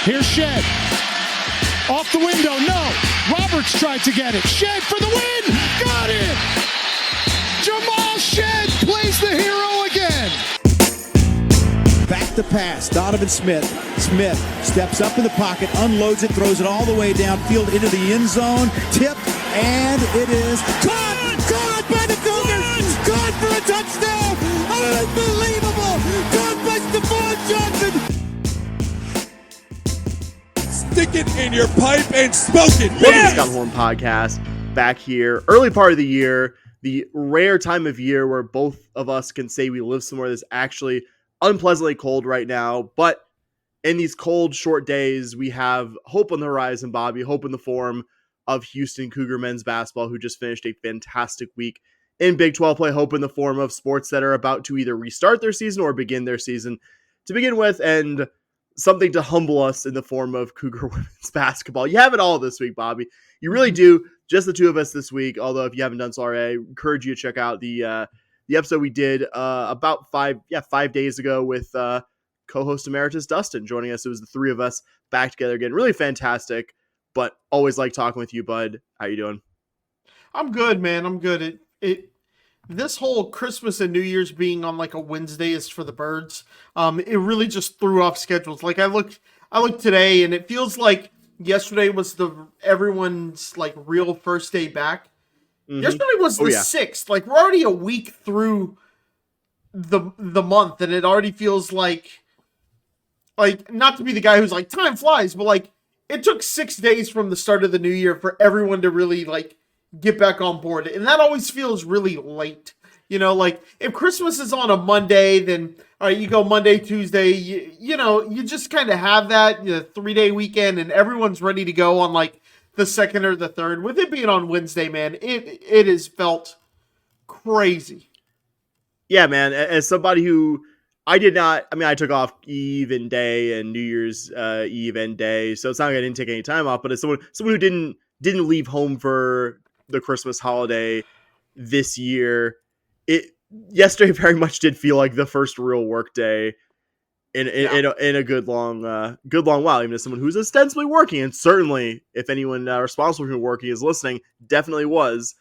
Here's Shed. Off the window, no. Roberts tried to get it. Shed for the win. Got it. Jamal Shed plays the hero again. Back to pass. Donovan Smith. Smith steps up in the pocket, unloads it, throws it all the way downfield into the end zone. Tipped, and it is caught. Caught by the Cougars. Caught for a touchdown. Unbelievable. Caught by Stephon Johnson. Stick it in your pipe and smoke it. Welcome to Scott Horn Podcast. Back here, early part of the year, the rare time of year where both of us can say we live somewhere that's actually unpleasantly cold right now. But in these cold, short days, we have hope on the horizon, Bobby. Hope in the form of Houston Cougar men's basketball, who just finished a fantastic week in Big 12 play. Hope in the form of sports that are about to either restart their season or begin their season to begin with, and something to humble us in the form of Cougar women's basketball. You have it all this week, Bobby. You really do. Just the two of us this week. Although if you haven't done so already, I encourage you to check out the episode we did about 5 days ago with co-host emeritus Dustin joining us. It was the three of us back together again. Really fantastic, but always like talking with you, bud. How you doing? I'm good, man. I'm good. This whole Christmas and New Year's being on like a Wednesday is for the birds. It really just threw off schedules. Like I looked today, and it feels like yesterday was everyone's like real first day back. Mm-hmm. Yesterday was the 6th. Like we're already a week through the month, and it already feels like not to be the guy who's like time flies, but like it took 6 days from the start of the new year for everyone to really like get back on board. And that always feels really late. You know, like if Christmas is on a Monday, then all right, you go Monday, Tuesday, you just kind of have that 3-day weekend and everyone's ready to go on like the 2nd or the 3rd. With it being on Wednesday, man, it has felt crazy. Yeah, man. As somebody who I took off Eve and day and New Year's Eve and day. So it's not like I didn't take any time off, but as someone who didn't leave home for the Christmas holiday this year, yesterday very much did feel like the first real work day in a good long while, even as someone who's ostensibly working, and certainly if anyone responsible for working is listening, definitely was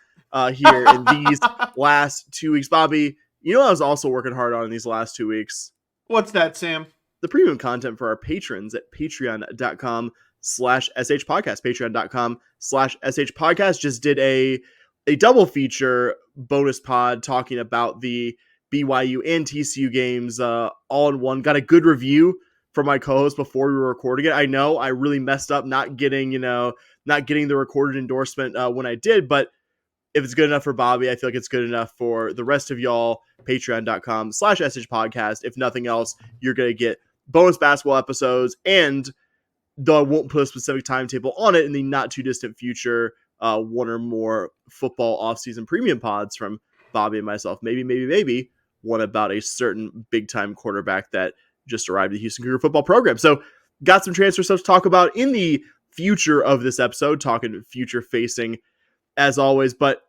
here in these last 2 weeks. Bobby, you know I was also working hard on in these last 2 weeks. What's that, Sam? The premium content for our patrons at patreon.com/shpodcast. Patreon.com/shpodcast just did a double feature bonus pod talking about the BYU and TCU games all in one. Got a good review from my co-host before we were recording it. I know I really messed up not getting the recorded endorsement when I did, but if it's good enough for Bobby, I feel like it's good enough for the rest of y'all. Patreon.com/shpodcast. If nothing else, you're going to get bonus basketball episodes, and though I won't put a specific timetable on it, in the not too distant future, one or more football offseason premium pods from Bobby and myself. Maybe one about a certain big time quarterback that just arrived at the Houston Cougar football program. So got some transfer stuff to talk about in the future of this episode, talking future facing as always, but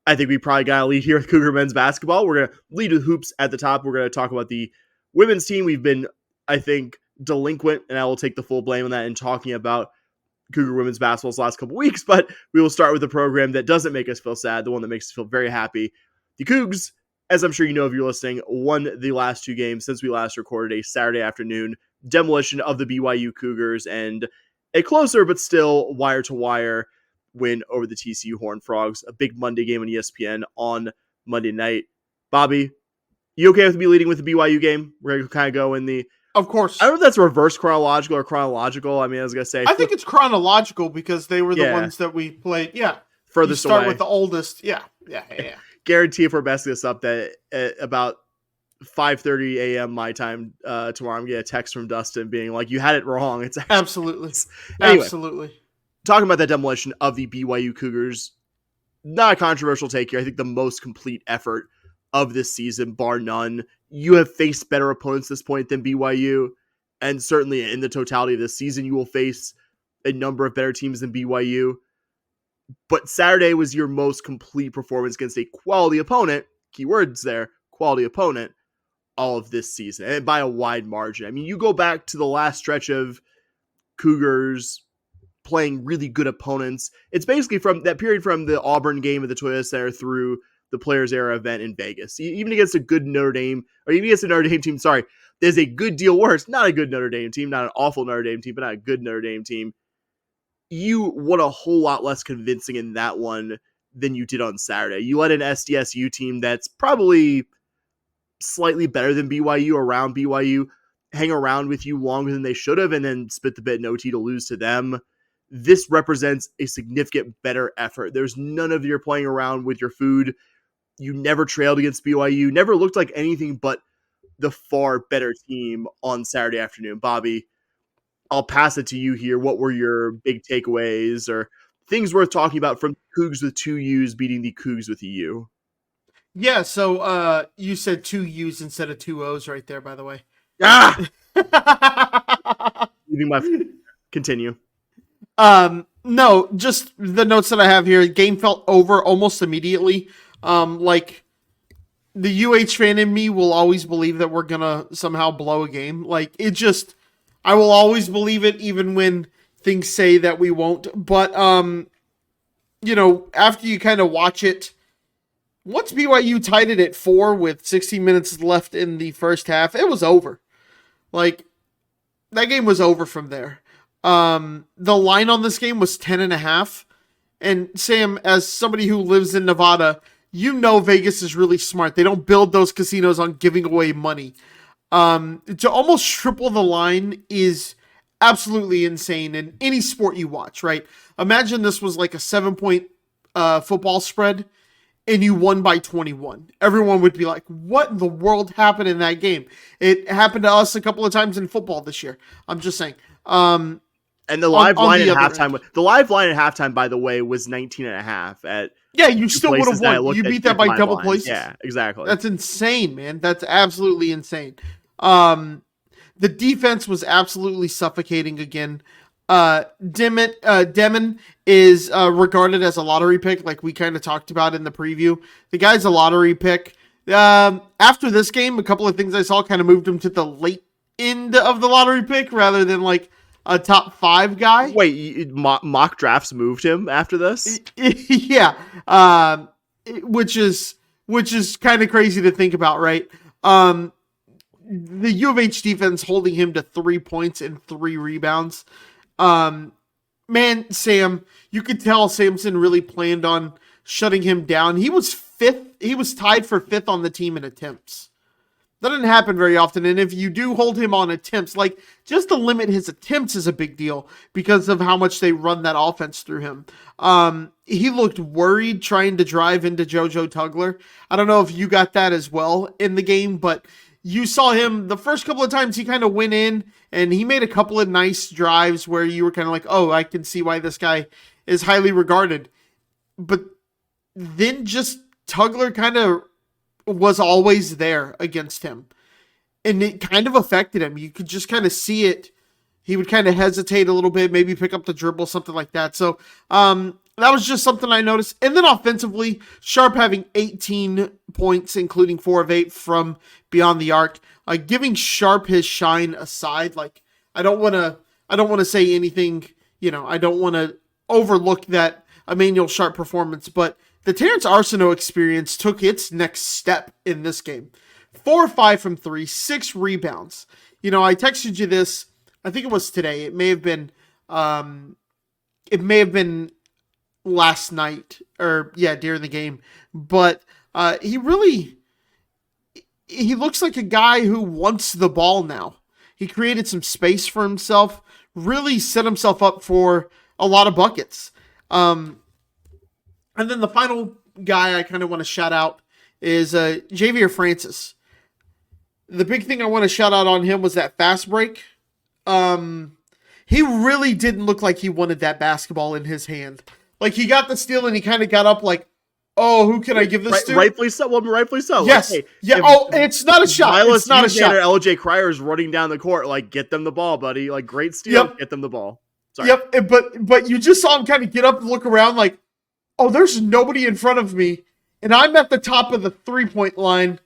I think we probably got to lead here with Cougar men's basketball. We're going to lead with hoops at the top. We're going to talk about the women's team. We've been, I think, delinquent, and I will take the full blame on that in talking about Cougar women's basketball's last couple weeks, but we will start with the program that doesn't make us feel sad, the one that makes us feel very happy. The Cougs, as I'm sure you know if you're listening, won the last 2 games since we last recorded a Saturday afternoon demolition of the BYU Cougars and a closer but still wire-to-wire win over the TCU Horned Frogs. A big Monday game on ESPN on Monday night. Bobby, you okay with me leading with the BYU game? We're going to kind of go in the... Of course. I don't know if that's reverse chronological or chronological. I mean, I was going to say... I think it's chronological because they were the ones that we played. Yeah. Furthest away. Start away. with the oldest. Yeah. Guarantee if we're messing this up that at about 5:30 a.m. my time tomorrow, I'm going to get a text from Dustin being like, you had it wrong. It's actually... Absolutely. Anyway, Absolutely. Talking about that demolition of the BYU Cougars, not a controversial take here. I think the most complete effort of this season, bar none. You have faced better opponents at this point than BYU, and certainly in the totality of this season, you will face a number of better teams than BYU. But Saturday was your most complete performance against a quality opponent, keywords there, quality opponent, all of this season, and by a wide margin. I mean, you go back to the last stretch of Cougars playing really good opponents. It's basically from that period from the Auburn game at the Toyota Center through the Players Era event in Vegas. Even against a good Notre Dame, or even against a Notre Dame team, there's a good deal worse. Not a good Notre Dame team, not an awful Notre Dame team, but not a good Notre Dame team. You won a whole lot less convincing in that one than you did on Saturday. You let an SDSU team that's probably slightly better than BYU, around BYU, hang around with you longer than they should have, and then spit the bit in OT to lose to them. This represents a significant better effort. There's none of your playing around with your food. You never trailed against BYU, never looked like anything but the far better team on Saturday afternoon. Bobby, I'll pass it to you here. What were your big takeaways or things worth talking about from Cougs with 2 U's beating the Cougs with a U? Yeah, so you said 2 U's instead of 2 O's right there, by the way. Ah! Continue. No, just the notes that I have here. Game felt over almost immediately. Like the UH fan in me will always believe that we're gonna somehow blow a game. Like I will always believe it, even when things say that we won't. But after you kind of watch it, once BYU tied it at 4 with 16 minutes left in the first half, it was over. Like, that game was over from there. The line on this game was 10.5. And Sam, as somebody who lives in Nevada, you know Vegas is really smart. They don't build those casinos on giving away money. To almost triple the line is absolutely insane in any sport you watch, right? Imagine this was like a 7-point football spread and you won by 21. Everyone would be like, what in the world happened in that game? It happened to us a couple of times in football this year. I'm just saying. And the live line at halftime, by the way, was 19.5 at. Yeah, you still would have won. You beat that by double places. Yeah, exactly. That's insane, man. That's absolutely insane. The defense was absolutely suffocating again. Demon is regarded as a lottery pick, like we kind of talked about in the preview. The guy's a lottery pick. After this game, a couple of things I saw kind of moved him to the late end of the lottery pick rather than like a top 5 guy. Wait, mock drafts moved him after this? Yeah, which is kind of crazy to think about, right? The U of H defense holding him to 3 points and 3 rebounds. Man, Sam, you could tell Samson really planned on shutting him down. He was 5th. He was tied for 5th on the team in attempts. That doesn't happen very often. And if you do hold him on attempts, like just to limit his attempts is a big deal because of how much they run that offense through him. He looked worried trying to drive into JoJo Tugler. I don't know if you got that as well in the game, but you saw him the first couple of times he kind of went in and he made a couple of nice drives where you were kind of like, oh, I can see why this guy is highly regarded. But then just Tugler kind of was always there against him. And it kind of affected him. You could just kind of see it. He would kind of hesitate a little bit, maybe pick up the dribble, something like that. So that was just something I noticed. And then offensively, Sharp having 18 points, including 4 of 8 from beyond the arc. Giving Sharp his shine aside, like I don't want to say anything, I don't want to overlook that Emmanuel Sharp performance, but the Terrence Arsenault experience took its next step in this game. 4 or 5 from 3, 6 rebounds. I texted you this, I think it was today. It may have been last night or during the game, but he looks like a guy who wants the ball now. He created some space for himself, really set himself up for a lot of buckets. And then the final guy I kind of want to shout out is Javier Francis. The big thing I want to shout out on him was that fast break. He really didn't look like he wanted that basketball in his hand. Like he got the steal and he kind of got up like, oh, who can I give this to? Rightfully so. Well, rightfully so. Yes. Like, hey, yeah. Oh, it's not a shot. It's not a shot. LJ Cryer is running down the court. Like, get them the ball, buddy. Like, great steal. Yep. Get them the ball. Sorry. Yep. But you just saw him kind of get up and look around like, oh, there's nobody in front of me, and I'm at the top of the 3-point line.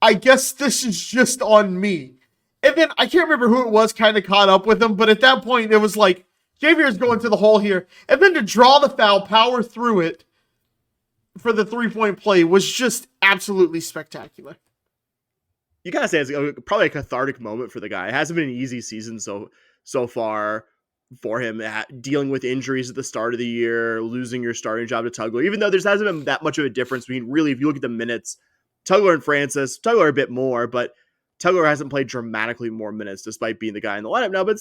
I guess this is just on me. And then I can't remember who it was kind of caught up with him, but at that point it was like, Javier's going to the hole here. And then to draw the foul, power through it for the 3-point play was just absolutely spectacular. You gotta say it's probably a cathartic moment for the guy. It hasn't been an easy season so far for him, dealing with injuries at the start of the year, losing your starting job to Tugler, even though there hasn't been that much of a difference between, really, if you look at the minutes, Tugler and Francis, Tugler a bit more, but Tugler hasn't played dramatically more minutes despite being the guy in the lineup now. But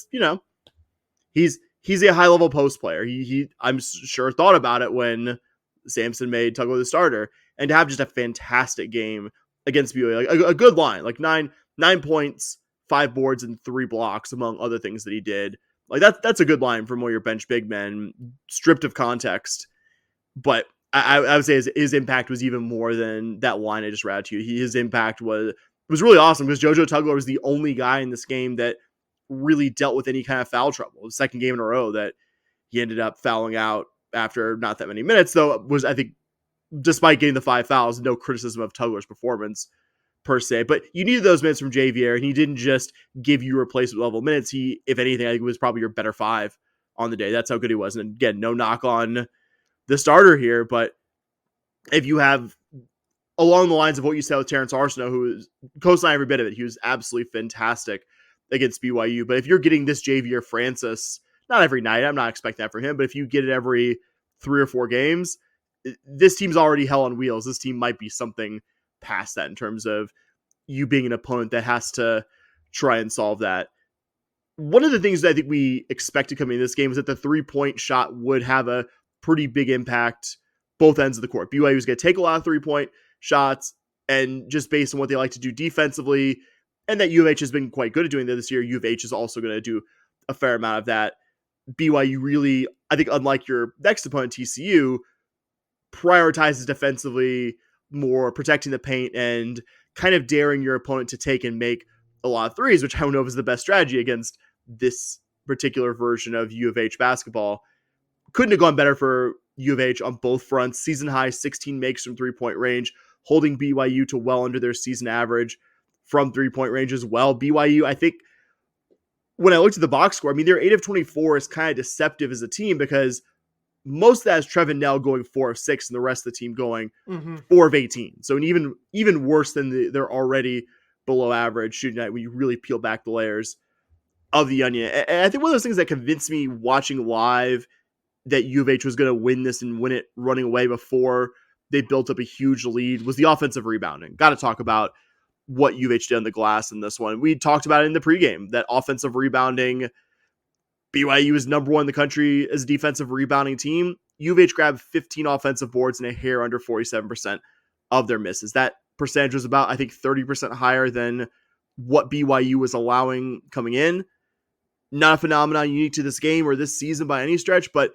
he's a high level post player. He I'm sure thought about it when Sampson made Tugler the starter, and to have just a fantastic game against BYU, like a good line, like nine points, 5 boards, and 3 blocks, among other things that he did. Like that's a good line from one of your bench big men, stripped of context. But I would say his impact was even more than that line I just read to you. His impact was really awesome because JoJo Tugler was the only guy in this game that really dealt with any kind of foul trouble. The second game in a row that he ended up fouling out after not that many minutes, though, was, I think, despite getting the 5 fouls, no criticism of Tugler's performance per se. But you needed those minutes from Javier, and he didn't just give you replacement level minutes. He, if anything, I think was probably your better 5 on the day. That's how good he was. And again, no knock on the starter here, but if you have, along the lines of what you said with Terrence Arsenault, who is co-signing every bit of it, he was absolutely fantastic against BYU. But if you're getting this Javier Francis, not every night, I'm not expecting that from him, but if you get it every 3 or 4 games, this team's already hell on wheels. This team might be something past that in terms of you being an opponent that has to try and solve that. One of the things that I think we expected coming in this game is that the 3-point shot would have a pretty big impact both ends of the court. BYU was going to take a lot of 3-point shots, and just based on what they like to do defensively, and that U of H has been quite good at doing that this year, U of H is also going to do a fair amount of that. BYU really, I think, unlike your next opponent, TCU, prioritizes defensively more, protecting the paint and kind of daring your opponent to take and make a lot of threes, which I don't know if is the best strategy against this particular version of U of H basketball. Couldn't have gone better for U of H on both fronts. Season high 16 makes from 3-point range, holding BYU to well under their season average from 3-point range as well. BYU, I think, when I looked at the box score, I mean, their 8 of 24 is kind of deceptive as a team because most of that is Trevin Nell going 4 of 6 and the rest of the team going 4 of 18. So an even worse than they're already below average shooting night when you really peel back the layers of the onion. And I think one of those things that convinced me watching live that U of H was going to win this and win it running away before they built up a huge lead was the offensive rebounding. Got to talk about what U of H did on the glass in this one. We talked about it in the pregame, that offensive rebounding. BYU is number 1 in the country as a defensive rebounding team. U of H grabbed 15 offensive boards and a hair under 47% of their misses. That percentage was about, I think, 30% higher than what BYU was allowing coming in. Not a phenomenon unique to this game or this season by any stretch, but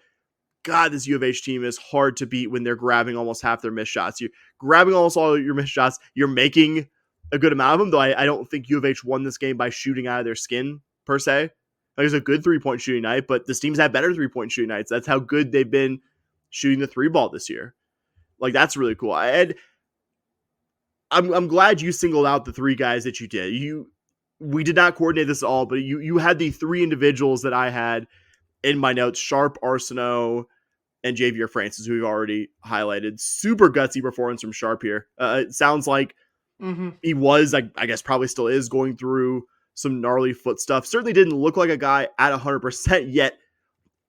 God, this U of H team is hard to beat when they're grabbing almost half their missed shots. You're grabbing almost all your missed shots. You're making a good amount of them, though I don't think U of H won this game by shooting out of their skin, per se. Like, it was a good 3-point shooting night, but this team's had better 3-point shooting nights. That's how good they've been shooting the 3 ball this year. Like, that's really cool. I'm glad you singled out the 3 guys that you did. We did not coordinate this at all, but you had the 3 individuals that I had in my notes: Sharp, Arsenault, and Javier Francis, who we've already highlighted. Super gutsy performance from Sharp here. It sounds like he was, I guess probably still is, going through some gnarly foot stuff. Certainly didn't look like a guy at 100%, yet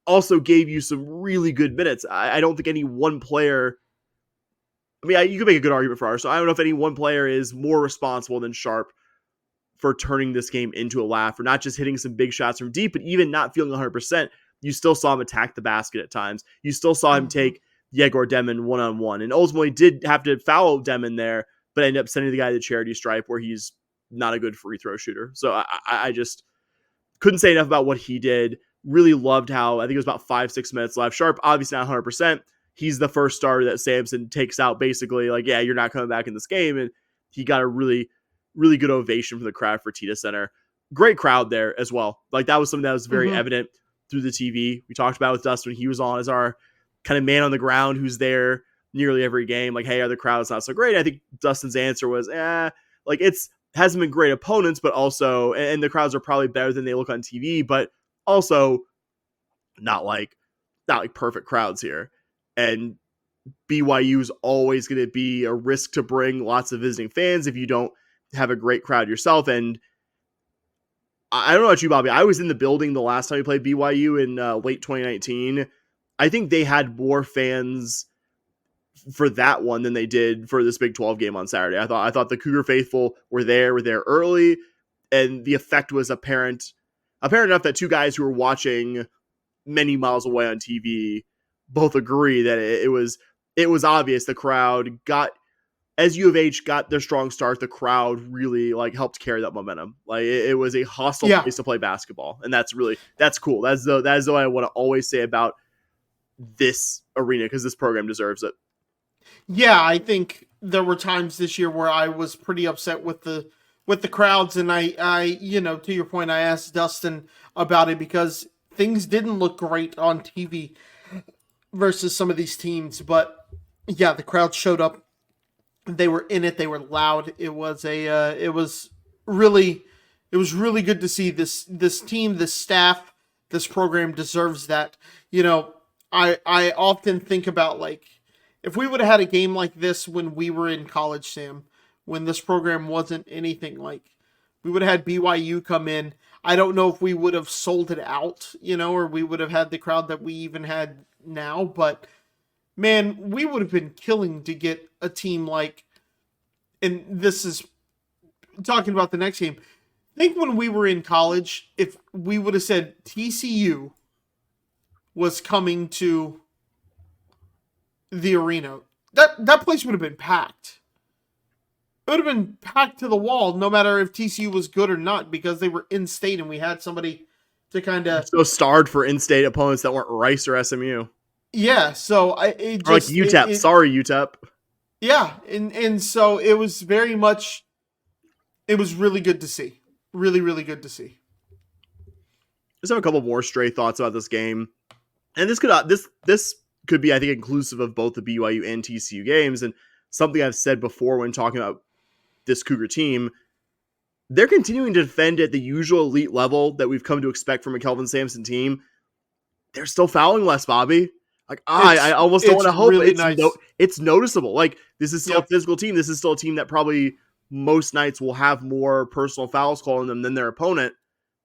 also gave you some really good minutes. I don't think any one player, I mean, you could make a good argument for Arsenault. I don't know if any one player is more responsible than Sharp for turning this game into a laugh, for not just hitting some big shots from deep, but even not feeling 100%. You still saw him attack the basket at times. You still saw him take Yegor Demon one-on-one, and ultimately did have to foul Demon there, but ended up sending the guy to the charity stripe where he's not a good free throw shooter. So I just couldn't say enough about what he did. Really loved how, I think it was about 5-6 minutes left. Sharp, obviously not 100%. He's the first starter that Sampson takes out, basically like, yeah, you're not coming back in this game. And he got a really, really good ovation from the crowd for Tita Center. Great crowd there as well. Like, that was something that was very evident through the TV. We talked about it with Dustin when he was on as our kind of man on the ground who's there nearly every game. Like, hey, are the crowds not so great? I think Dustin's answer was, like, it's hasn't been great opponents, but also, and the crowds are probably better than they look on TV, but also not like perfect crowds here. And BYU is always going to be a risk to bring lots of visiting fans if you don't have a great crowd yourself. And I don't know about you, Bobby. I was in the building the last time we played BYU in late 2019. I think they had more fans for that one than they did for this Big 12 game on Saturday. I thought the Cougar faithful were there early, and the effect was apparent enough that two guys who were watching many miles away on TV both agree that it was obvious the crowd got, as U of H got their strong start, the crowd really helped carry that momentum. It was a hostile place to play basketball, and that's cool. That's the way I want to always say about this arena, because this program deserves it. Yeah, I think there were times this year where I was pretty upset with the crowds, and I to your point, I asked Dustin about it because things didn't look great on TV versus some of these teams, but yeah, the crowd showed up. They were in it. They were loud. It was really good to see this team, this staff, this program deserves that. I often think about if we would have had a game like this when we were in college, Sam, when this program wasn't anything we would have had BYU come in. I don't know if we would have sold it out, or we would have had the crowd that we even had now, but man, we would have been killing to get a team and this is talking about the next game. Think when we were in college, if we would have said TCU was coming to the arena, that place would have been packed. It would have been packed to the wall, no matter if TCU was good or not, because they were in state and we had somebody to kind of so starred for in-state opponents that weren't Rice or SMU. Yeah, so UTEP. Sorry, UTEP. Yeah, and so it was very much. It was really good to see. Really, really good to see. Just have a couple more stray thoughts about this game, and this could be, I think, inclusive of both the BYU and TCU games, and something I've said before when talking about this Cougar team. They're continuing to defend at the usual elite level that we've come to expect from a Kelvin Sampson team. They're still fouling less, Bobby. I almost don't want to hope really it's noticeable. This is still a physical team. This is still a team that probably most nights will have more personal fouls calling them than their opponent,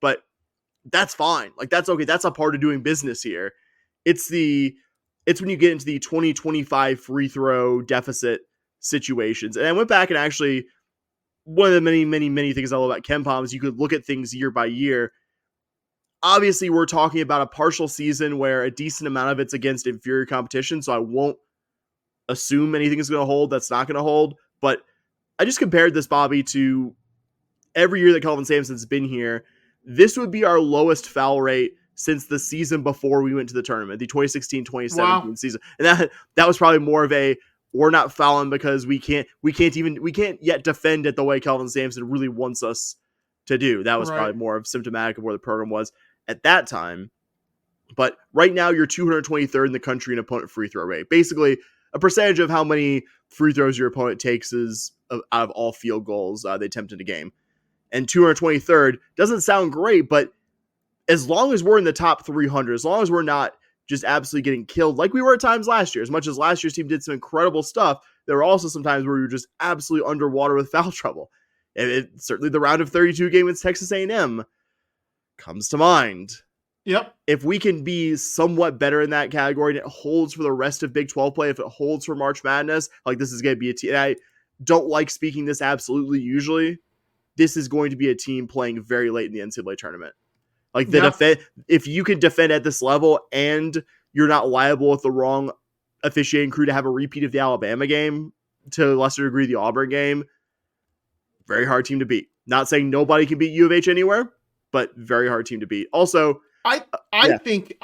but that's fine. That's okay. That's a part of doing business here. It's when you get into the 20-25 free throw deficit situations. And I went back and actually, one of the many, many, many things I love about KenPom is you could look at things year by year. Obviously, we're talking about a partial season where a decent amount of it's against inferior competition, so I won't assume anything is going to hold that's not going to hold. But I just compared this, Bobby, to every year that Kelvin Sampson's been here. This would be our lowest foul rate since the season before we went to the tournament, the 2016-2017 season. And that was probably more of a, we're not fouling because we can't yet defend it the way Kelvin Sampson really wants us to do. That was probably more of symptomatic of where the program was at that time. But right now you're 223rd in the country in opponent free throw rate. Basically a percentage of how many free throws your opponent takes is out of all field goals they attempt in a game. And 223rd doesn't sound great, but as long as we're in the top 300, as long as we're not just absolutely getting killed like we were at times last year, as much as last year's team did some incredible stuff, there were also some times where we were just absolutely underwater with foul trouble. And certainly the round of 32 game against Texas A&M comes to mind. Yep. If we can be somewhat better in that category and it holds for the rest of Big 12 play, if it holds for March Madness, this is going to be a team. I don't like speaking this absolutely usually. This is going to be a team playing very late in the NCAA tournament. If you can defend at this level and you're not liable with the wrong officiating crew to have a repeat of the Alabama game, to a lesser degree the Auburn game, very hard team to beat. Not saying nobody can beat U of H anywhere, but very hard team to beat. Also, I think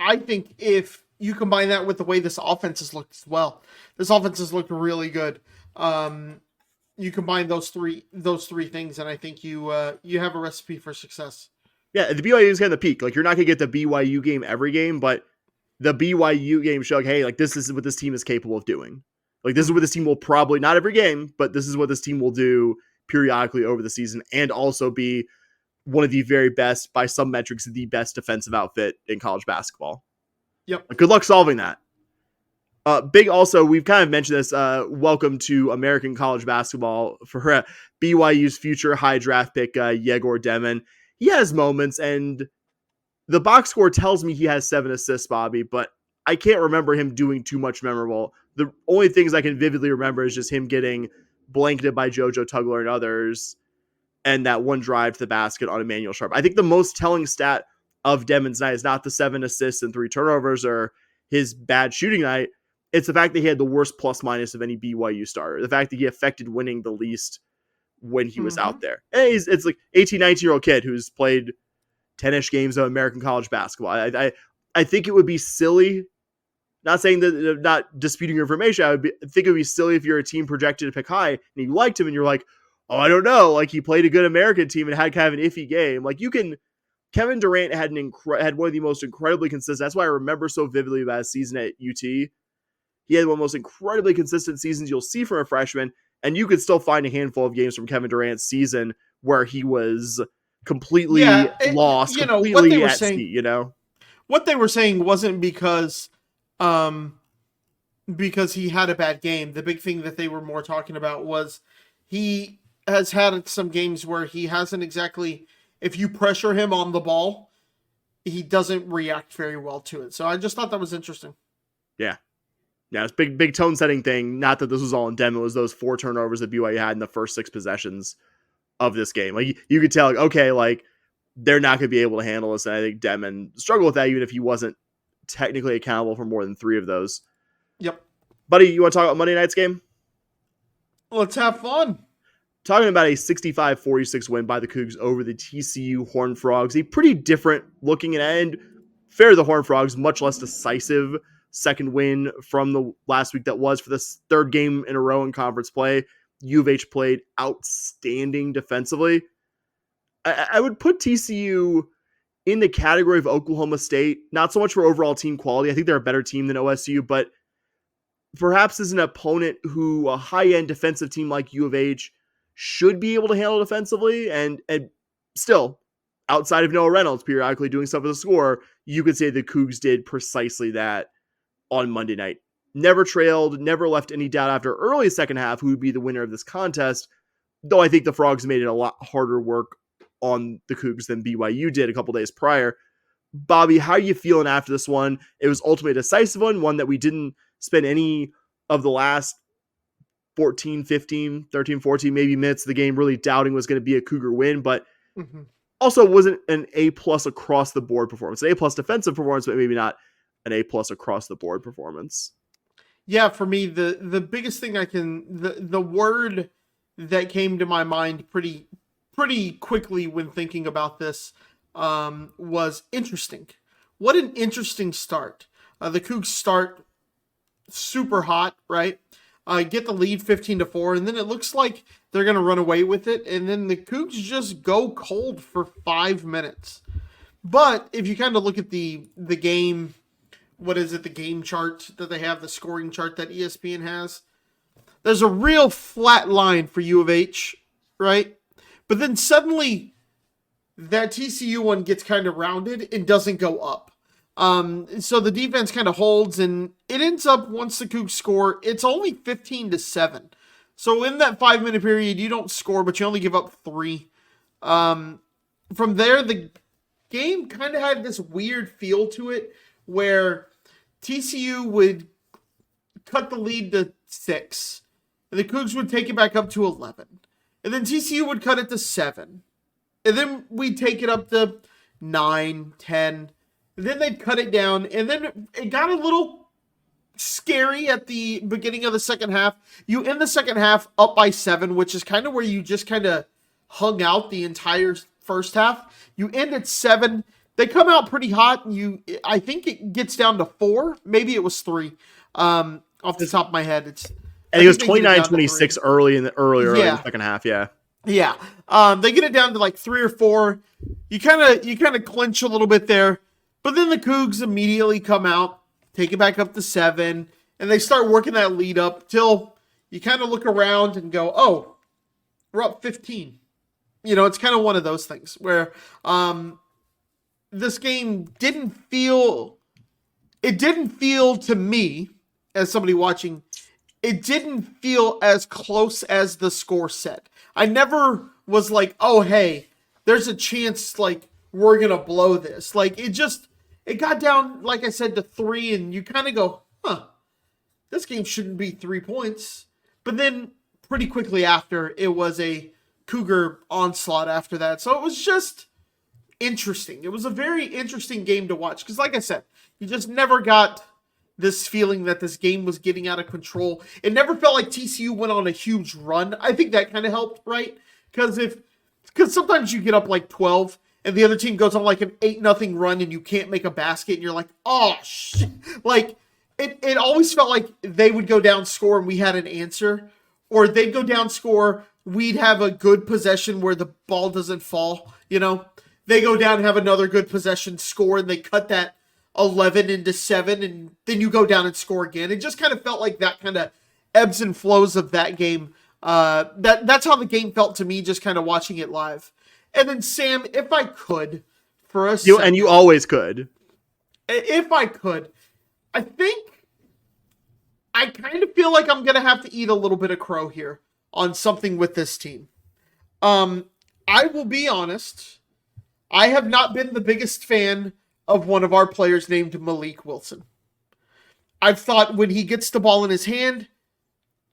if you combine that with the way this offense has looked as well, this offense has looked really good. You combine those three things, and I think you have a recipe for success. Yeah, the BYU is kind of the peak. You're not going to get the BYU game every game, but the BYU game show, hey, this is what this team is capable of doing. This is what this team will probably, not every game, but this is what this team will do periodically over the season and also be one of the very best, by some metrics, the best defensive outfit in college basketball. Yep. Good luck solving that. Big also, we've kind of mentioned this, welcome to American college basketball for BYU's future high draft pick, Yegor Demon. He has moments, and the box score tells me he has 7 assists, Bobby, but I can't remember him doing too much memorable. The only things I can vividly remember is just him getting blanketed by JoJo Tugler and others, and that one drive to the basket on Emmanuel Sharp. I think the most telling stat of Demon's night is not the 7 assists and 3 turnovers or his bad shooting night. It's the fact that he had the worst plus minus of any BYU starter. The fact that he affected winning the least when he was out there. And it's like 18, 19-year-old kid who's played 10-ish games of American college basketball. I think it would be silly, not saying that, not disputing your information, I think it would be silly if you're a team projected to pick high and you liked him and you're like, oh, I don't know, like he played a good American team and had kind of an iffy game. Like Kevin Durant had one of the most incredibly consistent, that's why I remember so vividly about his season at UT. He had one of the most incredibly consistent seasons you'll see from a freshman, and you could still find a handful of games from Kevin Durant's season where he was completely lost, completely at sea, you know? What they were saying wasn't because he had a bad game. The big thing that they were more talking about was he has had some games where he hasn't exactly, if you pressure him on the ball, he doesn't react very well to it. So I just thought that was interesting. Yeah. Yeah, it's big tone setting thing. Not that this was all in Demon. It was those 4 turnovers that BYU had in the first 6 possessions of this game. Like you could tell, like, okay, like they're not going to be able to handle this. And I think Demon struggled with that, even if he wasn't technically accountable for more than 3 of those. Yep. Buddy, you want to talk about Monday night's game? Let's have fun. Talking about a 65-46 win by the Cougs over the TCU Horned Frogs. A pretty different looking and fair to the Horned Frogs, much less decisive second win from the last week that was for this 3rd game in a row in conference play. U of H played outstanding defensively. I would put TCU in the category of Oklahoma State, not so much for overall team quality. I think they're a better team than OSU, but perhaps as an opponent who a high-end defensive team like U of H should be able to handle defensively, and still, outside of Noah Reynolds periodically doing stuff with the score, you could say the Cougs did precisely that on Monday night. Never trailed, never left any doubt after early second half who would be the winner of this contest, though I think the Frogs made it a lot harder work on the Cougs than BYU did a couple days prior. Bobby, how are you feeling after this one? It was ultimately a decisive one that we didn't spend any of the last 14, 15, 13, 14 maybe minutes of the game really doubting was going to be a Cougar win, but also wasn't an A+ across the board performance. An A+ defensive performance, but maybe not an A+ across the board performance. Yeah, for me, the biggest thing the word that came to my mind pretty quickly when thinking about this was interesting. What an interesting start. The Cougs start super hot, right? Get the lead 15-4, and then it looks like they're going to run away with it, and then the Cougs just go cold for 5 minutes. But if you kind of look at the game, what is it, the game chart that they have, the scoring chart that ESPN has, there's a real flat line for U of H, right? But then suddenly that TCU one gets kind of rounded and doesn't go up. So the defense kind of holds, and it ends up, once the Cougs score, it's only 15-7. So in that 5-minute period, you don't score, but you only give up 3. From there, the game kind of had this weird feel to it where TCU would cut the lead to 6, and the Cougs would take it back up to 11. And then TCU would cut it to 7. And then we'd take it up to 9, 10. And then they'd cut it down. And then it got a little scary at the beginning of the second half. You end the second half up by 7, which is kind of where you just kind of hung out the entire first half. You end at 7. They come out pretty hot. And I think it gets down to 4. Maybe it was 3. Off the top of my head, I think it was 29-26 early in the second half. Yeah. Yeah. They get it down to like 3 or 4. You kind of clinch a little bit there, but then the Cougs immediately come out, take it back up to 7, and they start working that lead up till you kind of look around and go, oh, we're up 15. It's kind of one of those things where this game didn't feel to me, as somebody watching, it didn't feel as close as the score said. I never was like, oh, hey, there's a chance, like, we're going to blow this. Like, it got down, like I said, to 3, and you kind of go, this game shouldn't be 3 points. But then pretty quickly after, it was a Cougar onslaught after that. So it was just interesting. It was a very interesting game to watch. Because like I said, you just never got this feeling that this game was getting out of control. It never felt like TCU went on a huge run. I think that kind of helped, right? Because sometimes you get up like 12 and the other team goes on like an 8-0 run and you can't make a basket and you're like, oh shit. Like it always felt like they would go down score and we had an answer, or they'd go down score, we'd have a good possession where the ball doesn't fall, They go down and have another good possession, score, and they cut that 11 into 7, and then you go down and score again. It just kind of felt like that kind of ebbs and flows of that game. That's how the game felt to me, just kind of watching it live. And then Sam, if I could, for a second, and you always could. If I could, I think I kind of feel like I'm going to have to eat a little bit of crow here on something with this team. I will be honest. I have not been the biggest fan of one of our players named Malik Wilson. I've thought when he gets the ball in his hand,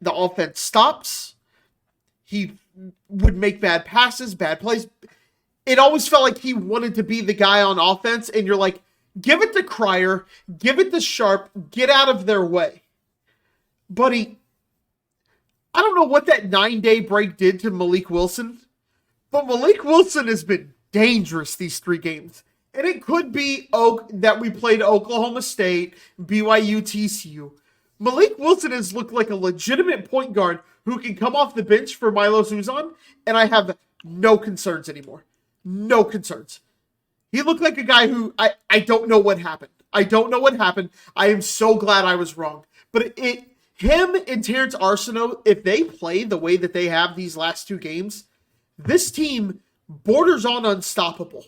the offense stops. He would make bad passes, bad plays. It always felt like he wanted to be the guy on offense, and you're like, give it to Cryer, give it to Sharp, get out of their way. Buddy, I don't know what that 9-day break did to Malik Wilson, but Malik Wilson has been dangerous these 3 games. And it could be that we played Oklahoma State, BYU, TCU. Malik Wilson has looked like a legitimate point guard who can come off the bench for Milo Suzon, and I have no concerns anymore. No concerns. He looked like a guy who I don't know what happened. I don't know what happened. I am so glad I was wrong. But him and Terrence Arsenault, if they play the way that they have these last 2 games, this team borders on unstoppable.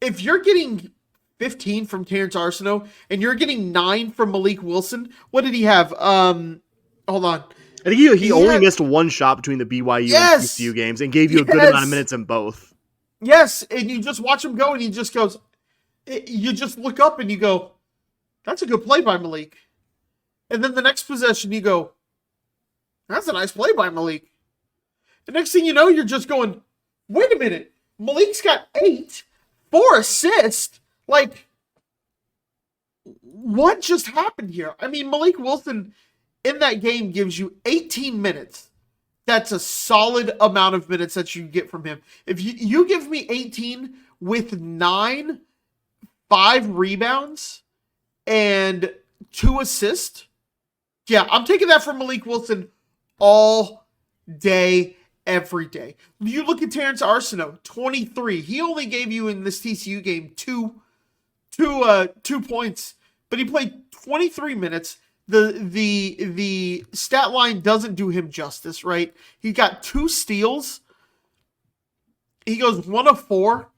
If you're getting 15 from Terrence Arsenault and you're getting 9 from Malik Wilson, what did he have? Hold on. I think he only missed 1 shot between the BYU and TCU games and gave you a good amount of minutes in both. Yes, and you just watch him go and he just goes, you just look up and you go, that's a good play by Malik. And then the next possession you go, that's a nice play by Malik. The next thing you know, you're just going, wait a minute, Malik's got 8, 4 assists. Like, what just happened here? I mean, Malik Wilson in that game gives you 18 minutes. That's a solid amount of minutes that you get from him. If you give me 18 with 9, 5 rebounds, and 2 assists, yeah, I'm taking that from Malik Wilson all day, every day. You look at Terrence Arsenault, 23. He only gave you in this TCU game 2 points, but he played 23 minutes. The stat line doesn't do him justice, right? He got 2 steals. He goes 1 of 4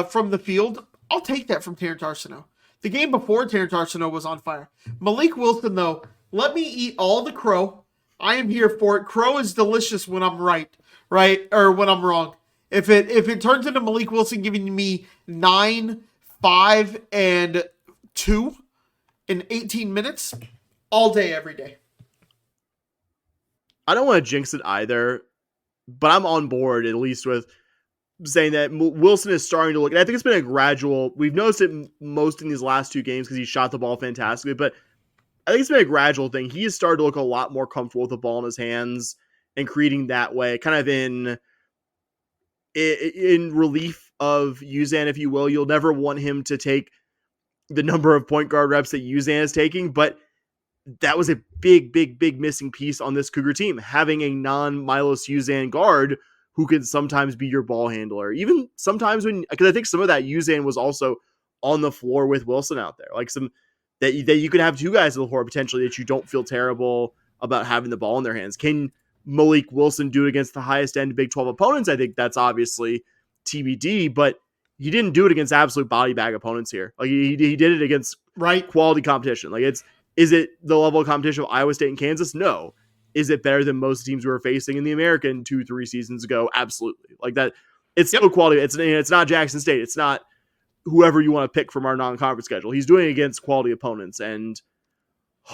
from the field. I'll take that from Terrence Arsenault. The game before, Terrence Arsenault was on fire. Malik Wilson, though, let me eat all the crow. I am here for it. Crow is delicious when I'm right? Or when I'm wrong. If it turns into Malik Wilson giving me 9, 5, and 2 in 18 minutes, all day, every day. I don't want to jinx it either, but I'm on board at least with saying that Wilson is starting to look, and I think it's been a gradual, we've noticed it most in these last 2 games because he shot the ball fantastically, but I think it's been a gradual thing. He has started to look a lot more comfortable with the ball in his hands and creating that way, kind of in relief of Uzan, if you will. You'll never want him to take the number of point guard reps that Uzan is taking, but that was a big missing piece on this Cougar team, having a non-Milos Uzan guard who could sometimes be your ball handler. Even sometimes because I think some of that Uzan was also on the floor with Wilson out there. Like that you could have 2 guys on the floor potentially that you don't feel terrible about having the ball in their hands. Can Malik Wilson do it against the highest end Big 12 opponents? I think that's obviously TBD, but he didn't do it against absolute body bag opponents here. Like he did it against quality competition. Like is it the level of competition of Iowa State and Kansas? No. Is it better than most teams we were facing in the American 2-3 seasons ago? Absolutely. Like that. It's still quality. It's not Jackson State. It's not whoever you want to pick from our non-conference schedule. He's doing it against quality opponents. And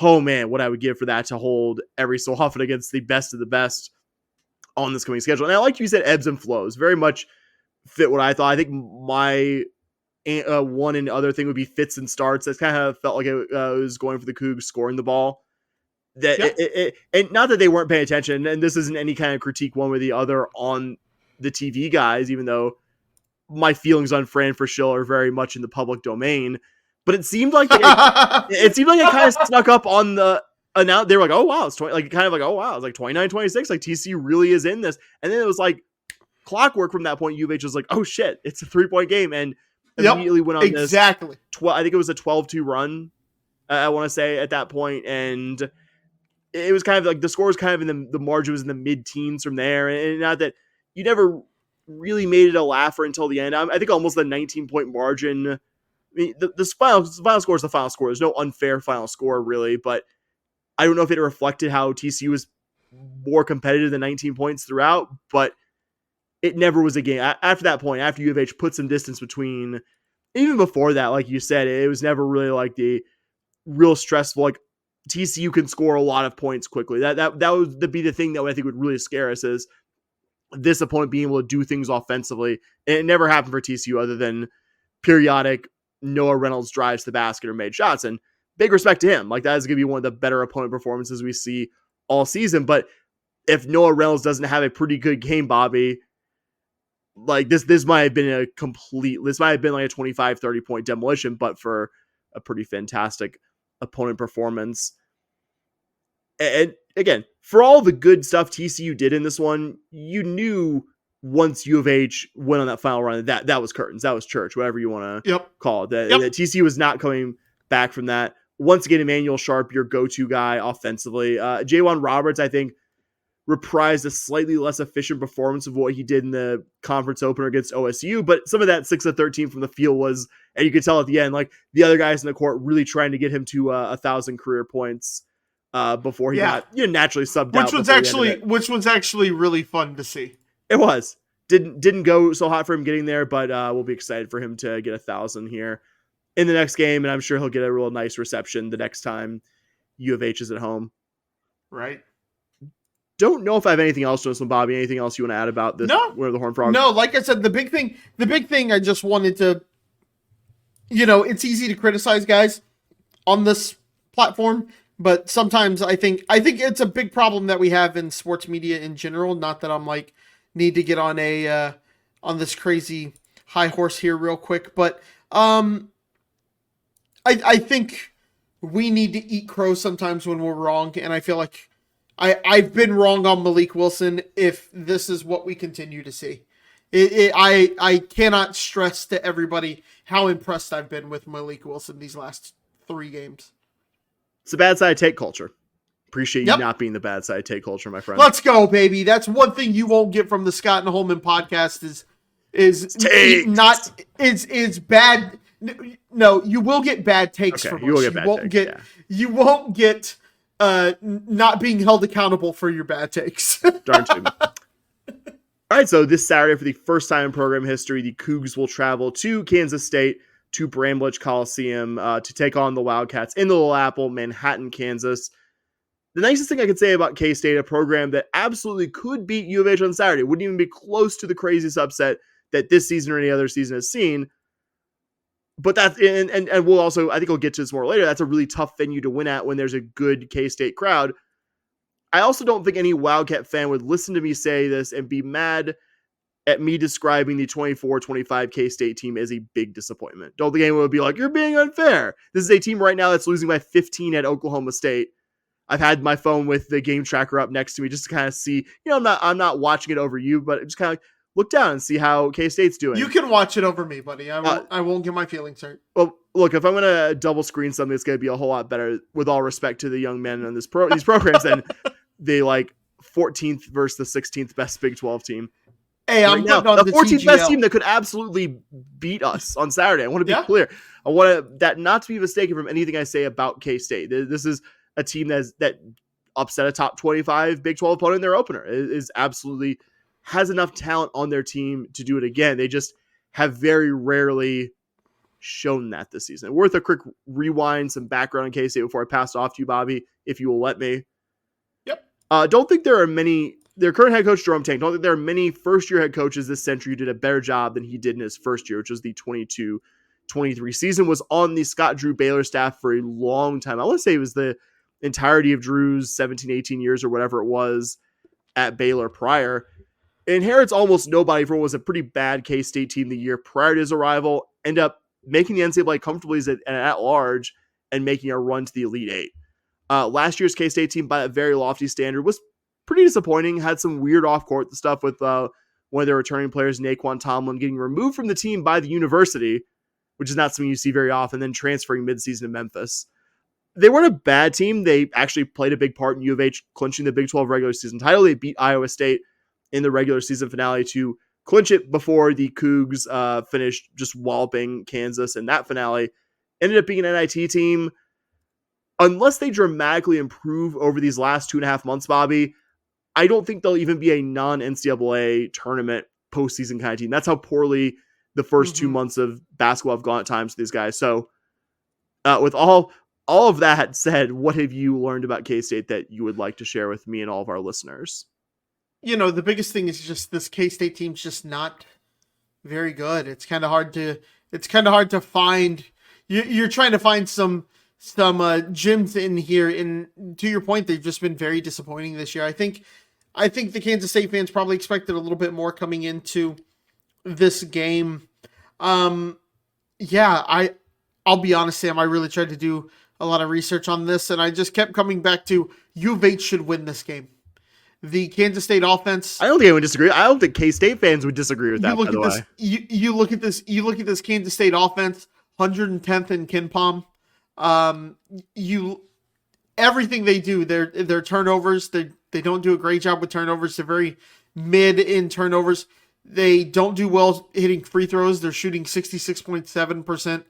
oh man, what I would give for that to hold every so often against the best of the best on this coming schedule. And I like you said, ebbs and flows very much fit what I thought. I think my one and other thing would be fits and starts. That kind of felt like it was going for the Cougs scoring the ball. And not that they weren't paying attention, and this isn't any kind of critique one way or the other on the TV guys, even though my feelings on Fran Frischel are very much in the public domain. But it seemed like it kind of snuck up on the announce. They were like, oh wow, it's 20, like kind of like, oh wow, it's like 29-26. Like TCU really is in this. And then it was like clockwork from that point. U of H was like, oh shit, it's a 3-point game, and immediately went on this. I think it was a 12-2 run. I want to say at that point, and it was kind of like the score was kind of in the margin was in the mid-teens from there, and not that you never really made it a laugher until the end. I think almost the 19-point margin. I mean, the final score is the final score. There's no unfair final score really, but I don't know if it reflected how TCU was more competitive than 19 points throughout, but it never was a game. After that point, after U of H put some distance between, even before that, like you said, it was never really like the real stressful, like TCU can score a lot of points quickly. That would be the thing that I think would really scare us is this opponent being able to do things offensively. And it never happened for TCU other than periodic Noah Reynolds drives to the basket or made shots. And big respect to him. Like that is going to be one of the better opponent performances we see all season. But if Noah Reynolds doesn't have a pretty good game, Bobby, like this might have been like a 25-30 point demolition, but for a pretty fantastic opponent performance. And again, for all the good stuff TCU did in this one, you knew once U of H went on that final run, that was curtains, that was church, whatever you want to call it. That TCU was not coming back from that. Once again, Emmanuel Sharp, your go-to guy offensively. Jaywan Roberts, I think, reprised a slightly less efficient performance of what he did in the conference opener against OSU, but some of that 6 of 13 from the field was, and you could tell at the end, like the other guys in the court really trying to get him to 1,000 career points before he got naturally subbed out. Which was actually really fun to see. It was. Didn't go so hot for him getting there, but we'll be excited for him to get 1,000 here in the next game, and I'm sure he'll get a real nice reception the next time U of H is at home. Right. Don't know if I have anything else to listen, Bobby. Anything else you want to add about this? No. Winner of the Horned Frog? No, like I said, the big thing I just wanted to, it's easy to criticize guys on this platform, but sometimes I think it's a big problem that we have in sports media in general. Not that I'm like need to get on on this crazy high horse here real quick, but I think we need to eat crow sometimes when we're wrong, and I feel like I've been wrong on Malik Wilson if this is what we continue to see. I cannot stress to everybody how impressed I've been with Malik Wilson these last 3 games. It's a bad side take culture. Appreciate you not being the bad side take culture, my friend. Let's go, baby. That's one thing you won't get from the Scott and Holman podcast is bad. No, you will get bad takes from us. You won't get not being held accountable for your bad takes. Darn too. All right, so this Saturday, for the first time in program history, the Cougs will travel to Kansas State, to Bramlage Coliseum, to take on the Wildcats in the Little Apple, Manhattan, Kansas. The nicest thing I could say about K-State, a program that absolutely could beat U of H on Saturday, wouldn't even be close to the craziest upset that this season or any other season has seen. But that's, and we'll also, I think we'll get to this more later, that's a really tough venue to win at when there's a good K-State crowd. I also don't think any Wildcat fan would listen to me say this and be mad at me describing the 24-25 K-State team as a big disappointment. Don't think anyone would be like, you're being unfair. This is a team right now that's losing by 15 at Oklahoma State. I've had my phone with the game tracker up next to me just to kind of see, I'm not watching it over you, but just kind of look down and see how K-State's doing. You can watch it over me, buddy. I won't get my feelings hurt. Well, look, if I'm going to double screen something, it's going to be a whole lot better, with all respect to the young men on these programs, than the 14th versus the 16th best Big 12 team. Hey, I'm now, putting on the the 14th best TGL. team that could absolutely beat us on Saturday. I want to be Yeah. clear. I want that not to be mistaken from anything I say about K-State. This is a team that upset a top 25 Big 12 opponent in their opener. It is absolutely has enough talent on their team to do it again. They just have very rarely shown that this season. Worth a quick rewind, some background on K-State before I pass it off to you, Bobby, if you will let me. Yep. Don't think there are many. Their current head coach, Jerome Tang, don't think there are many first-year head coaches this century who did a better job than he did in his first year, which was the 22-23 season. Was on the Scott Drew Baylor staff for a long time. I want to say it was the entirety of Drew's 17, 18 years or whatever it was at Baylor prior. Inherits almost nobody for what was a pretty bad K-State team the year prior to his arrival. End up making the NCAA comfortably at large and making a run to the Elite Eight. Last year's K-State team, by a very lofty standard, was pretty disappointing. Had some weird off-court stuff with one of their returning players, Naquan Tomlin, getting removed from the team by the university, which is not something you see very often, then transferring midseason to Memphis. They weren't a bad team. They actually played a big part in U of H clinching the Big 12 regular season title. They beat Iowa State in the regular season finale to clinch it before the Cougs finished just walloping Kansas in that finale. Ended up being an NIT team. Unless they dramatically improve over these last 2.5 months, Bobby, I don't think they'll even be a non-NCAA tournament postseason kind of team. That's how poorly the first 2 months of basketball have gone at times for these guys. So with all of that said, what have you learned about K-State that you would like to share with me and all of our listeners? You know, the biggest thing is just this K-State team's just not very good. It's kind of hard to find. You're trying to find some gems in here. And to your point, they've just been very disappointing this year. I think the Kansas State fans probably expected a little bit more coming into this game. I'll be honest, Sam, I really tried to do a lot of research on this, and I just kept coming back to U of H should win this game. The Kansas State offense. I don't think anyone would disagree. I don't think K-State fans would disagree with that, by the way. You look at this Kansas State offense, 110th in KenPom. Everything they do, their turnovers, they don't do a great job with turnovers. They're very mid in turnovers. They don't do well hitting free throws. They're shooting 66.7%.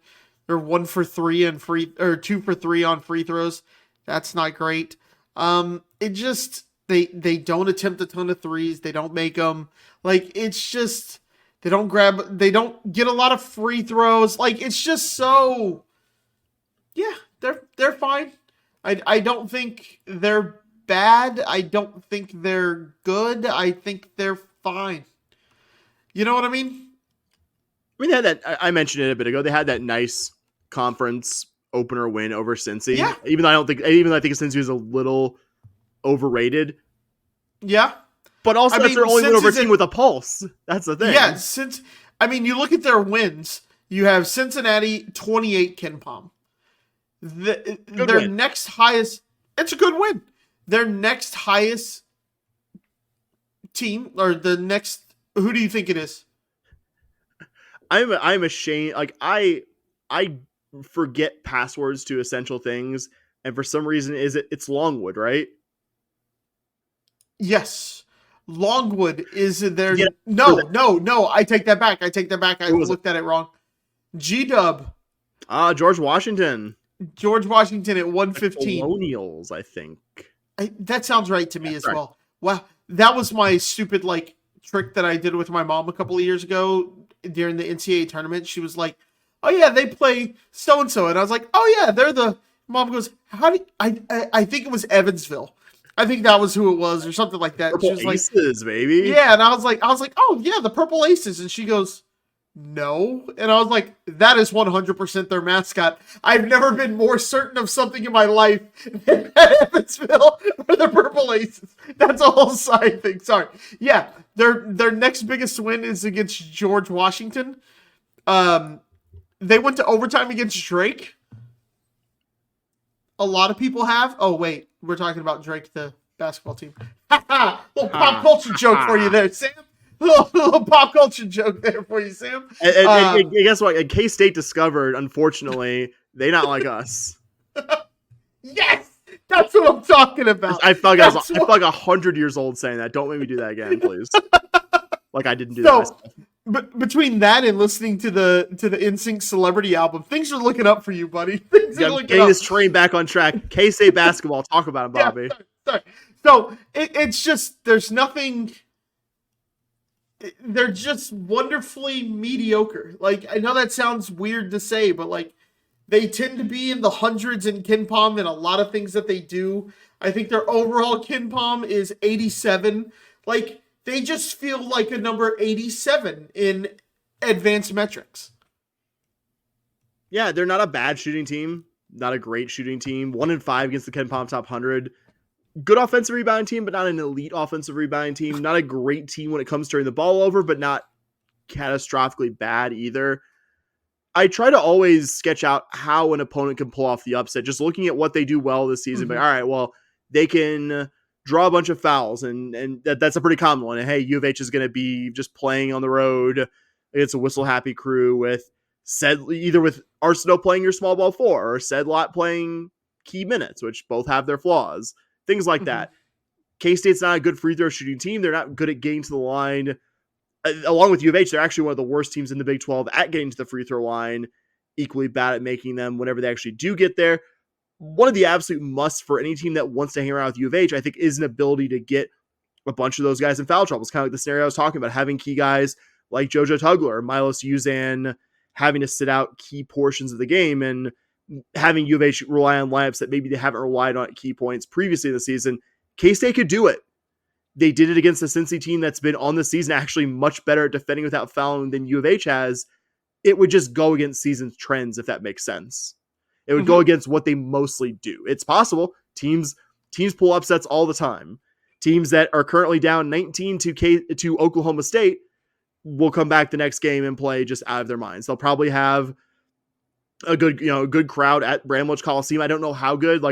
They're 1 for 3 and 2 for 3 on free throws. That's not great. They don't attempt a ton of threes. They don't make them. Like, it's just, they don't get a lot of free throws. Like, it's just so, yeah, they're fine. I don't think they're bad. I don't think they're good. I think they're fine. You know what I mean? I mean, they had that. I mentioned it a bit ago. They had that nice conference opener win over Cincy. Yeah. Even though I think Cincy was a little overrated. Yeah. But also, that's their only win over a team with a pulse. That's the thing. Yeah, you look at their wins. You have Cincinnati 28 KenPom. Their next highest. It's a good win. Their next highest team, or the next. Who do you think it is? I'm ashamed. Like I forget passwords to essential things, and for some reason, it's Longwood, right? Yes. Longwood is there. Yeah, no. I take that back. I looked at it wrong. G-Dub. George Washington. George Washington at 115. Colonials, I think. That sounds right to me as well. Wow. That was my stupid, trick that I did with my mom a couple of years ago during the NCAA tournament. She was like, oh yeah, they play so-and-so. And I was like, oh yeah, they're the... Mom goes, how do you... I think it was Evansville. I think that was who it was or something like that. Purple she was Aces, baby. Yeah, and I was like, oh yeah, the Purple Aces. And she goes, no. And I was like, that is 100% their mascot. I've never been more certain of something in my life than Evansville or the Purple Aces. That's a whole side thing. Sorry. Yeah, their next biggest win is against George Washington. They went to overtime against Drake. A lot of people have. Oh, wait. We're talking about Drake, the basketball team. Little pop culture joke for you there, Sam. Little pop culture joke there for you, Sam. And guess what? K-State discovered, unfortunately, they not like us. Yes! That's what I'm talking about. I felt like I felt like 100 years old saying that. Don't make me do that again, please. Like I didn't do that myself. But between that and listening to the NSYNC Celebrity album, things are looking up for you, buddy. Things are looking getting up. this train back on track. K-State basketball. Talk about it, Bobby. Yeah, sorry. So it's just there's nothing. They're just wonderfully mediocre. Like I know that sounds weird to say, but like they tend to be in the hundreds in KenPom in a lot of things that they do. I think their overall KenPom is 87. Like. They just feel like a number 87 in advanced metrics. Yeah, they're not a bad shooting team, not a great shooting team. 1-5 against the KenPom top 100. Good offensive rebounding team, but not an elite offensive rebounding team. Not a great team when it comes to turning the ball over, but not catastrophically bad either. I try to always sketch out how an opponent can pull off the upset, just looking at what they do well this season. But all right, well, they can draw a bunch of fouls, and that's a pretty common one. And hey, U of H is going to be just playing on the road against a whistle-happy crew with either with Arsenal playing your small ball 4 or Sedlot playing key minutes, which both have their flaws. Things like that. K-State's not a good free throw shooting team. They're not good at getting to the line. Along with U of H, they're actually one of the worst teams in the Big 12 at getting to the free throw line, equally bad at making them whenever they actually do get there. One of the absolute musts for any team that wants to hang around with U of H, I think, is an ability to get a bunch of those guys in foul trouble. It's kind of like the scenario I was talking about, having key guys like JoJo Tugler or Milos Uzan having to sit out key portions of the game and having U of H rely on lineups that maybe they haven't relied on at key points previously in the season. K-State could do it. They did it against the Cincy team that's been on the season actually much better at defending without fouling than U of H has. It would just go against season trends, if that makes sense. It would go against what they mostly do. It's possible. Teams pull upsets all the time. Teams that are currently down 19 to Oklahoma State will come back the next game and play just out of their minds. They'll probably have a good crowd at Bramlage Coliseum. I don't know how good.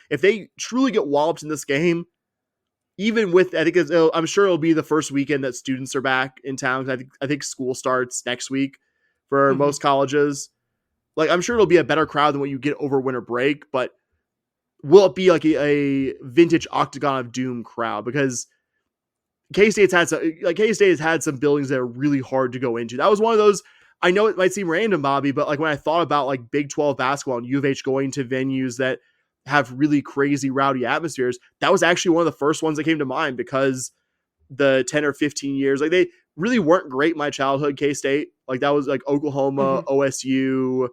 If they truly get walloped in this game, even with, I'm sure it'll be the first weekend that students are back in town. I think school starts next week for most colleges. Like, I'm sure it'll be a better crowd than what you get over winter break, but will it be like a vintage Octagon of Doom crowd? Because K-State has had some buildings that are really hard to go into. That was one of those, I know it might seem random, Bobby, but like when I thought about like Big 12 basketball and U of H going to venues that have really crazy rowdy atmospheres, that was actually one of the first ones that came to mind, because the 10 or 15 years, like they really weren't great in my childhood. K-State, like that was like Oklahoma, OSU,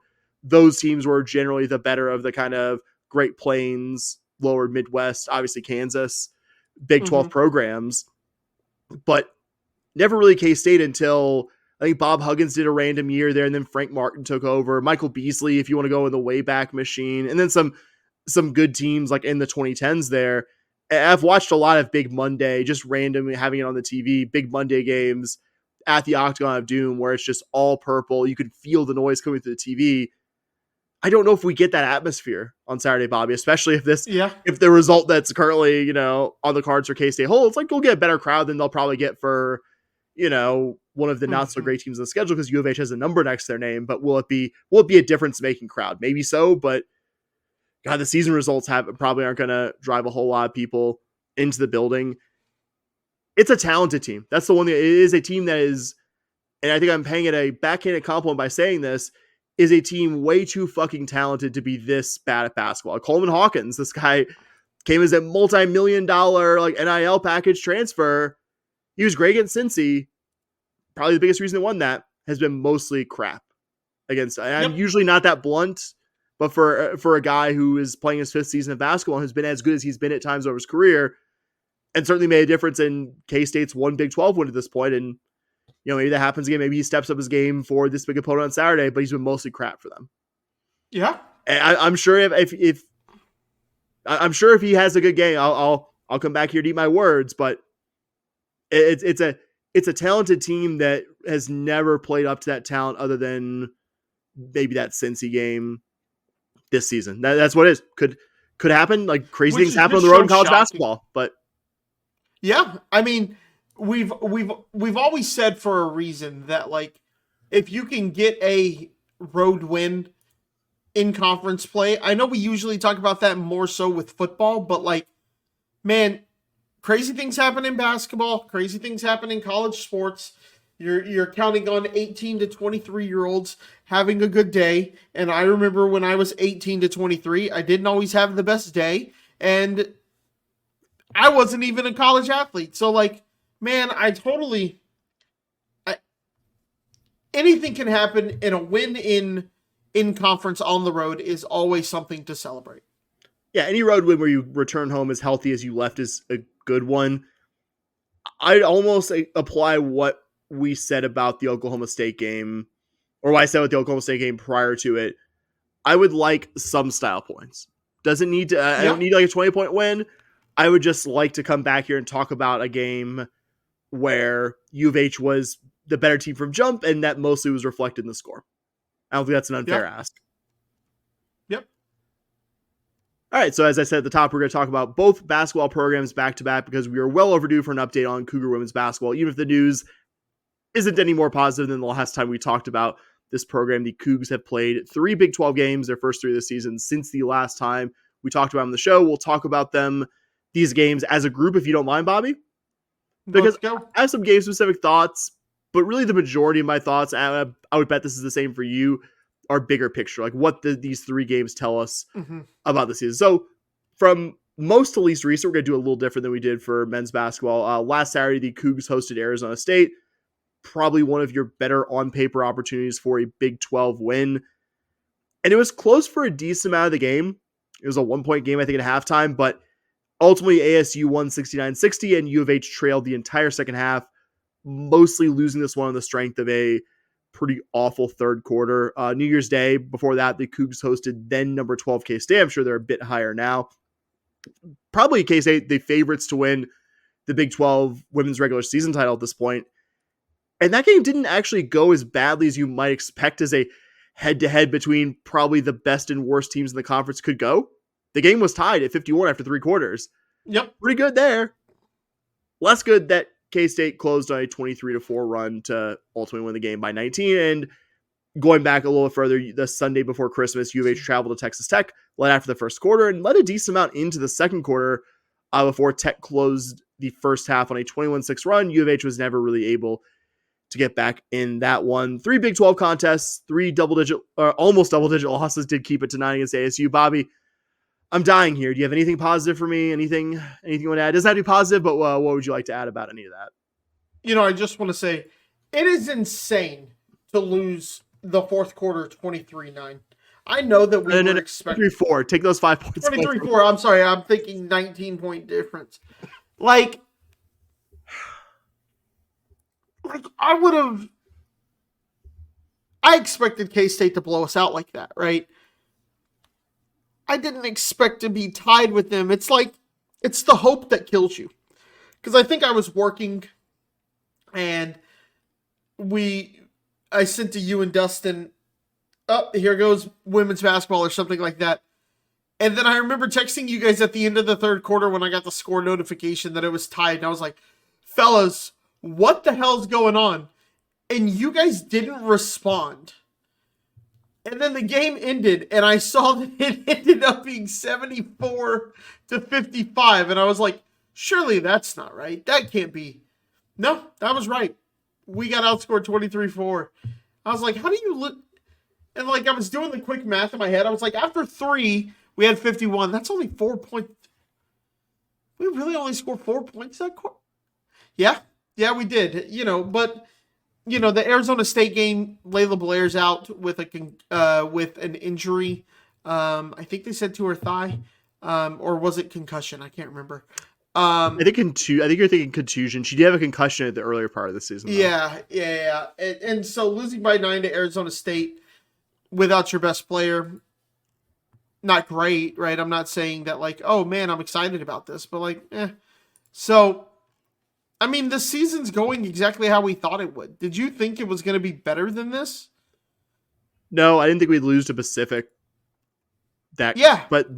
those teams were generally the better of the kind of Great Plains, lower Midwest, obviously Kansas, Big 12 programs, but never really K-State until I think Bob Huggins did a random year there, and then Frank Martin took over, Michael Beasley, if you want to go in the Wayback Machine, and then some good teams like in the 2010s there. I've watched a lot of Big Monday, just randomly having it on the TV, Big Monday games at the Octagon of Doom, where it's just all purple. You could feel the noise coming through the TV. I don't know if we get that atmosphere on Saturday, Bobby, especially if the result that's currently, on the cards for K-State holds, like we'll get a better crowd than they'll probably get for, one of the not so great teams in the schedule, because U of H has a number next to their name. But will it be a difference making crowd? Maybe so, but God, the season results probably aren't going to drive a whole lot of people into the building. It's a talented team. That's the one thing. It is a team that is, and I think I'm paying it a backhanded compliment by saying this, is a team way too fucking talented to be this bad at basketball. Coleman Hawkins, this guy came as a multi-million-dollar like NIL package transfer. He was great against Cincy. Probably the biggest reason they won that has been mostly crap against. I'm usually not that blunt, but for a guy who is playing his 5th season of basketball and has been as good as he's been at times over his career, and certainly made a difference in K-State's one Big 12 win at this point, and maybe that happens again. Maybe he steps up his game for this big opponent on Saturday, but he's been mostly crap for them. Yeah, and I'm sure if I'm sure if he has a good game, I'll come back here to eat my words. But it's a talented team that has never played up to that talent, other than maybe that Cincy game this season. That's what it is. Could happen. Like crazy things happen on the road in college basketball, but yeah, I mean. We've always said for a reason that like if you can get a road win in conference play. I know we usually talk about that more so with football, but like, man, crazy things happen in basketball, crazy things happen in college sports. You're counting on 18 to 23-year-olds having a good day. And I remember when I was 18 to 23, I didn't always have the best day. And I wasn't even a college athlete. So, like, man, anything can happen, and a win in conference on the road is always something to celebrate. Yeah, any road win where you return home as healthy as you left is a good one. I'd almost apply what we said about the Oklahoma State game, or what I said with the Oklahoma State game prior to it. I would like some style points. Doesn't need to. I don't need like a 20-point win. I would just like to come back here and talk about a game where U of H was the better team from jump, and that mostly was reflected in the score. I don't think that's an unfair ask. Yep. All right, so as I said at the top, we're going to talk about both basketball programs back-to-back because we are well overdue for an update on Cougar women's basketball, even if the news isn't any more positive than the last time we talked about this program. The Cougs have played 3 Big 12 games, their first 3 of the season, since the last time we talked about them on the show. We'll talk about these games as a group, if you don't mind, Bobby. Because I have some game-specific thoughts, but really the majority of my thoughts, I would bet this is the same for you, are bigger picture, like what these 3 games tell us about the season. So from most to least recent, we're going to do a little different than we did for men's basketball. Last Saturday, the Cougs hosted Arizona State. Probably one of your better on-paper opportunities for a Big 12 win. And it was close for a decent amount of the game. It was a 1-point game, I think, at halftime, but ultimately ASU won 69-60, and U of H trailed the entire second half, mostly losing this one on the strength of a pretty awful third quarter. New Year's Day, before that, the Cougs hosted then number 12 K-State. I'm sure they're a bit higher now. Probably K-State, the favorites to win the Big 12 women's regular season title at this point. And that game didn't actually go as badly as you might expect as a head-to-head between probably the best and worst teams in the conference could go. The game was tied at 51 after 3 quarters. Yep. Pretty good there. Less good that K-State closed on a 23-4 run to ultimately win the game by 19. And going back a little further, the Sunday before Christmas, U of H traveled to Texas Tech, led after the first quarter, and led a decent amount into the second quarter before Tech closed the first half on a 21-6 run. U of H was never really able to get back in that one. 3 Big 12 contests, 3 almost double-digit losses did keep it to 9 against ASU. Bobby, I'm dying here. Do you have anything positive for me? Anything you want to add? It doesn't have to be positive, but what would you like to add about any of that? I just want to say, it is insane to lose the fourth quarter 23-9. I know that we were expecting 23-4. Take those 5 points. 23-4. I'm sorry. I'm thinking 19-point difference. Like I expected K-State to blow us out like that, right? I didn't expect to be tied with them. It's like, it's the hope that kills you. Because I think I was working and I sent to you and Dustin, here goes women's basketball or something like that. And then I remember texting you guys at the end of the third quarter when I got the score notification that it was tied. And I was like, fellas, what the hell's going on? And you guys didn't respond. And then the game ended, and I saw that it ended up being 74-55. And I was like, surely that's not right. That can't be. No, that was right. We got outscored 23-4. I was like, how do you look? And like, I was doing the quick math in my head. I was like, after 3, we had 51. That's only 4 points. We really only scored 4 points that quarter. Yeah, we did. But the Arizona State game, Layla Blair's out with an injury. I think they said to her thigh, or was it concussion? I can't remember. I think you're thinking contusion. She did have a concussion at the earlier part of the season. Though. Yeah. And so losing by 9 to Arizona State without your best player, not great, right? I'm not saying that like, oh man, I'm excited about this, but like, So, I mean, the season's going exactly how we thought it would. Did you think it was going to be better than this? No, I didn't think we'd lose to Pacific. But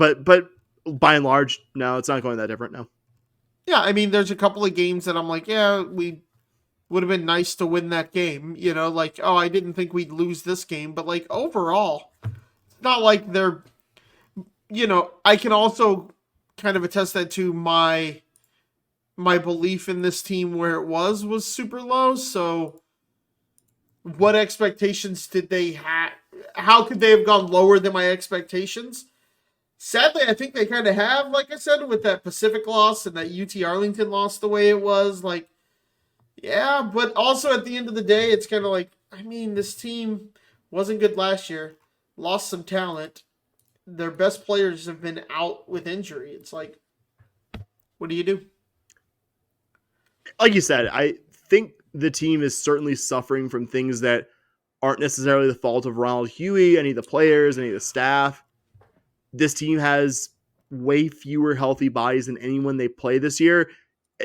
by and large, no, it's not going that different. No. Yeah, I mean, there's a couple of games that I'm like, yeah, we would have been nice to win that game. I didn't think we'd lose this game, but like overall, not like they're, I can also kind of attest that to my belief in this team where it was super low. So what expectations did they have? How could they have gone lower than my expectations? Sadly, I think they kind of have, like I said, with that Pacific loss and that UT Arlington loss the way it was. Like, yeah, but also at the end of the day, it's kind of like, I mean, this team wasn't good last year, lost some talent. Their best players have been out with injury. It's like, what do you do? Like you said, I think the team is certainly suffering from things that aren't necessarily the fault of Ronald Huey, any of the players, any of the staff. This team has way fewer healthy bodies than anyone they play this year.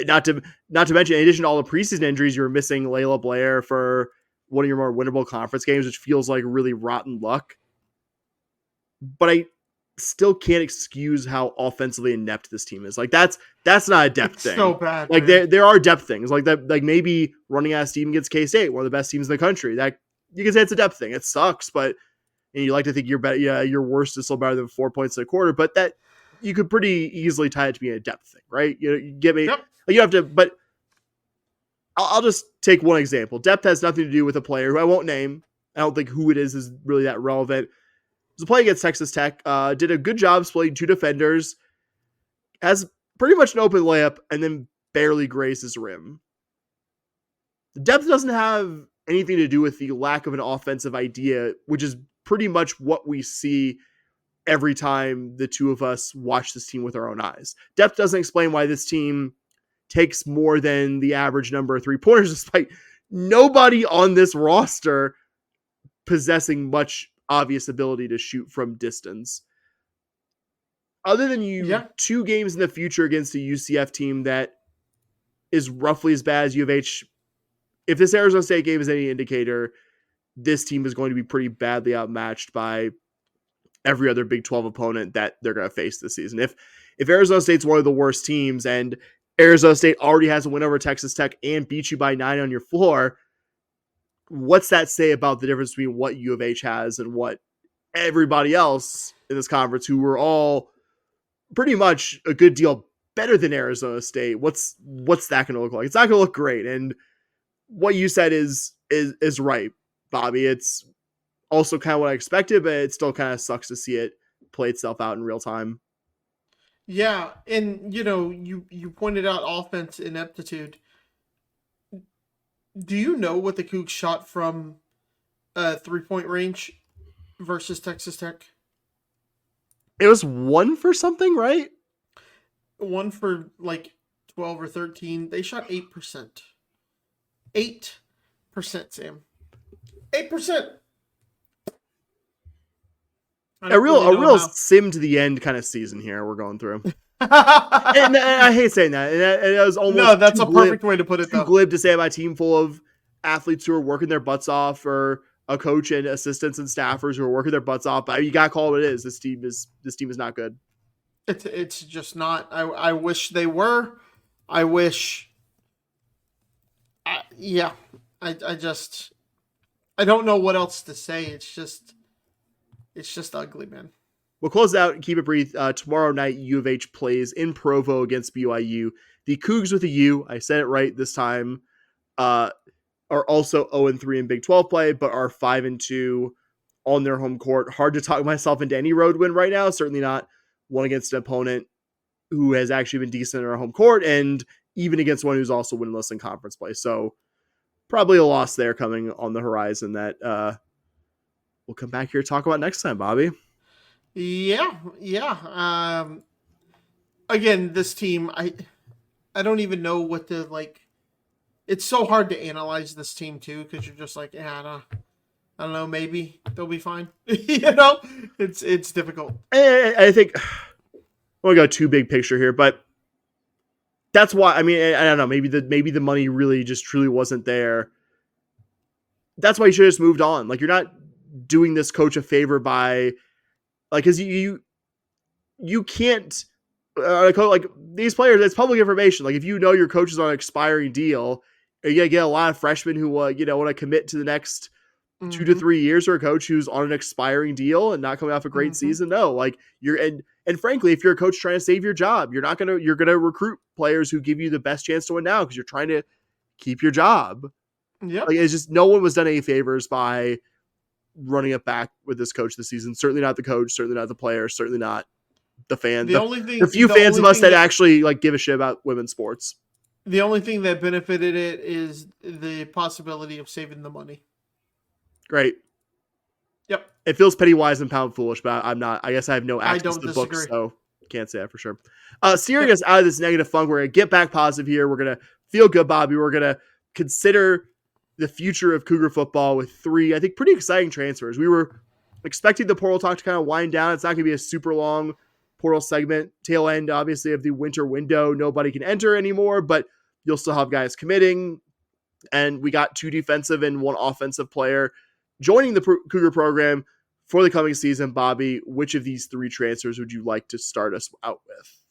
Not to mention, in addition to all the preseason injuries, you're missing Layla Blair for one of your more winnable conference games, which feels like really rotten luck. But I still can't excuse how offensively inept this team is. Like that's not a depth thing. So bad. Like there are depth things like that. Like maybe running out of steam against K-State, one of the best teams in the country. That you can say it's a depth thing. It sucks, but and you like to think you're better. Yeah, your worst is still better than 4 points a quarter. But that you could pretty easily tie it to being a depth thing, right? You get me. Yep. You have to, but I'll just take one example. Depth has nothing to do with a player who I won't name. I don't think who it is really that relevant. It was a play against Texas Tech. Did a good job splitting two defenders. Has pretty much an open layup and then barely grazes rim. The depth doesn't have anything to do with the lack of an offensive idea, which is pretty much what we see every time the two of us watch this team with our own eyes. Depth doesn't explain why this team takes more than the average number of 3-pointers, despite nobody on this roster possessing much obvious ability to shoot from distance. Other than two games in the future against a UCF team that is roughly as bad as U of H, if this Arizona State game is any indicator, this team is going to be pretty badly outmatched by every other Big 12 opponent that they're going to face this season. If Arizona State's one of the worst teams and Arizona State already has a win over Texas Tech and beat you by 9 on your floor, what's that say about the difference between what U of H has and what everybody else in this conference, who were all pretty much a good deal better than Arizona State? What's that going to look like? It's not going to look great. And what you said is right, Bobby. It's also kind of what I expected, but it still kind of sucks to see it play itself out in real time. Yeah, and you pointed out offense ineptitude. Do you know what the Cougs shot from 3-point range versus Texas Tech? It was 1 for something, right? 1 for like 12 or 13. They shot 8%. 8%, Sam. 8%. A real sim to the end kind of season here we're going through. and I hate saying that. And it was almost that's a perfect way to put it. Too glib to say about a team full of athletes who are working their butts off, or a coach and assistants and staffers who are working their butts off. But you got to call it what it is. This team is not good. It's just not. I wish they were. I wish. I don't know what else to say. It's just ugly, man. We'll close out and keep it brief. Tomorrow night, U of H plays in Provo against BYU. The Cougs with a U, I said it right this time, are also 0-3 in Big 12 play, but are 5-2 on their home court. Hard to talk myself into any road win right now. Certainly not one against an opponent who has actually been decent in our home court, and even against one who's also winless in conference play. So probably a loss there coming on the horizon that we'll come back here to talk about next time, Bobby. Yeah. Again, this team, I don't even know what to like. It's so hard to analyze this team too, because you're just like, I don't know, maybe they'll be fine. It's difficult. I think we'll go too big picture here, but that's why. I mean, I don't know. Maybe the money really just truly wasn't there. That's why you should have just moved on. Like, you're not doing this coach a favor by, like, because you can't like these players. It's public information. Like, if you know your coach is on an expiring deal, you're gonna get a lot of freshmen who want to commit to the next 2 to 3 years for a coach who's on an expiring deal and not coming off a great season? No, like and frankly, if you're a coach trying to save your job, you're going to recruit players who give you the best chance to win now because you're trying to keep your job. Yep. Like, it's just, no one was done any favors by running it back with this coach this season. Certainly not the coach, certainly not the player, certainly not the fan. The few fans of us that actually like give a shit about women's sports. The only thing that benefited it is the possibility of saving the money. Great. Yep. It feels penny wise and pound foolish, but I'm not. I guess I have no access to the books, disagree. so can't say that for sure. Steering us out of this negative funk, we're going to get back positive here. We're going to feel good, Bobby. We're going to consider the future of Cougar football with 3, I think, pretty exciting transfers. We were expecting the portal talk to kind of wind down. It's not going to be a super long portal segment. Tail end, obviously, of the winter window. Nobody can enter anymore, but you'll still have guys committing. And we got 2 defensive and 1 offensive player joining the Cougar program for the coming season. Bobby, which of these 3 transfers would you like to start us out with?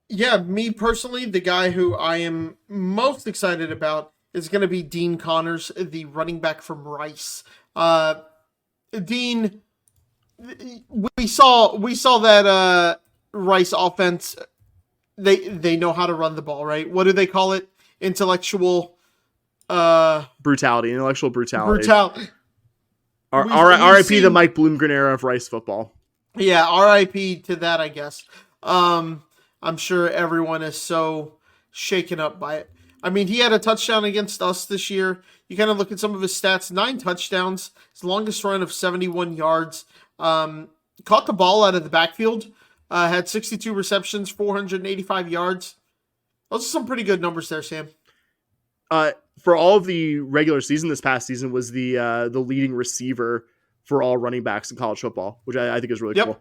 Yeah, me personally, the guy who I am most excited about is going to be Dean Connors, the running back from Rice. Dean, we saw that Rice offense. They know how to run the ball, right? What do they call it? Intellectual brutality, intellectual brutality. R.I.P. the Mike Bloomgren era of Rice football. Yeah, R.I.P. to that, I guess. I'm sure everyone is so shaken up by it. I mean, he had a touchdown against us this year. You kind of look at some of his stats, 9 touchdowns, his longest run of 71 yards. Caught the ball out of the backfield, had 62 receptions, 485 yards. Those are some pretty good numbers there, Sam. For all of the regular season this past season was the leading receiver for all running backs in college football, which I think is really cool.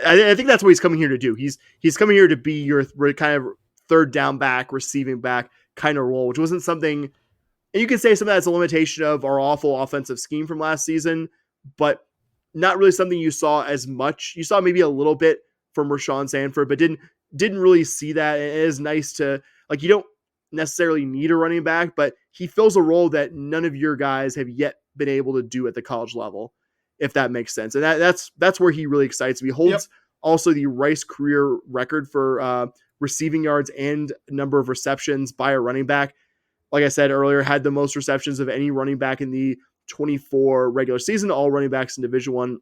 I think that's what he's coming here to do. He's coming here to be your kind of third down back, receiving back kind of role, which wasn't something, and you can say something that's a limitation of our awful offensive scheme from last season, but not really something you saw as much. You saw maybe a little bit from Rashawn Sanford, but didn't really see that. It is nice to, like, you don't necessarily need a running back, but he fills a role that none of your guys have yet been able to do at the college level, if that makes sense. And that's where he really excites me. He holds also the Rice career record for receiving yards and number of receptions by a running back. Like I said earlier, had the most receptions of any running back in the 24 regular season, all running backs in Division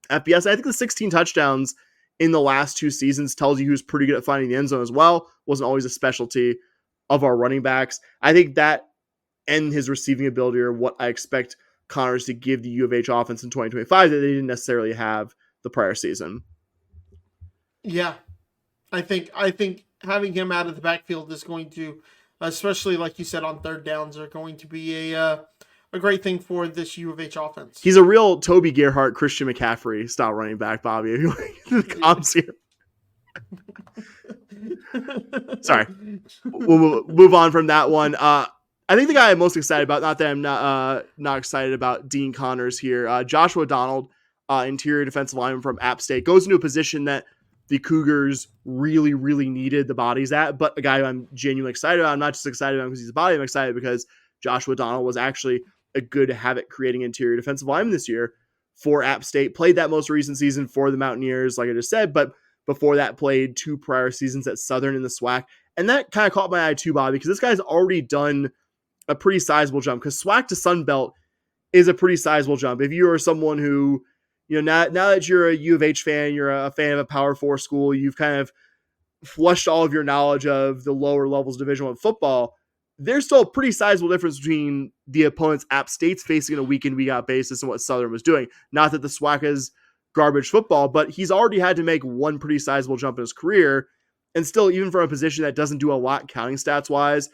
I FBS. I think the 16 touchdowns in the last 2 seasons tells you who's pretty good at finding the end zone as well. Wasn't always a specialty of our running backs. I think that and his receiving ability are what I expect Connors to give the U of H offense in 2025 that they didn't necessarily have the prior season. Yeah. I think having him out of the backfield is going to, especially like you said on third downs, are going to be a great thing for this U of H offense. He's a real Toby Gerhart, Christian McCaffrey style running back, Bobby. The comps here. Sorry. We'll move on from that one. I think the guy I'm most excited about, not that I'm not excited about Dean Connors here, Joshua Donald, interior defensive lineman from App State, goes into a position that the Cougars really, really needed the bodies at, but a guy who I'm genuinely excited about. I'm not just excited about him because he's a body. I'm excited because Joshua Donald was actually a good havoc-creating interior defensive lineman this year for App State. Played that most recent season for the Mountaineers, like I just said, but before that played 2 prior seasons at Southern in the SWAC. And that kind of caught my eye too, Bobby, because this guy's already done a pretty sizable jump, because SWAC to Sun Belt is a pretty sizable jump. If you are someone who, now that you're a U of H fan, you're a fan of a Power 4 school, you've kind of flushed all of your knowledge of the lower levels of Division I football, there's still a pretty sizable difference between the opponents App State's facing on a week-in, week-out basis and what Southern was doing. Not that the SWAC is garbage football, but he's already had to make one pretty sizable jump in his career, and still, even from a position that doesn't do a lot counting stats-wise,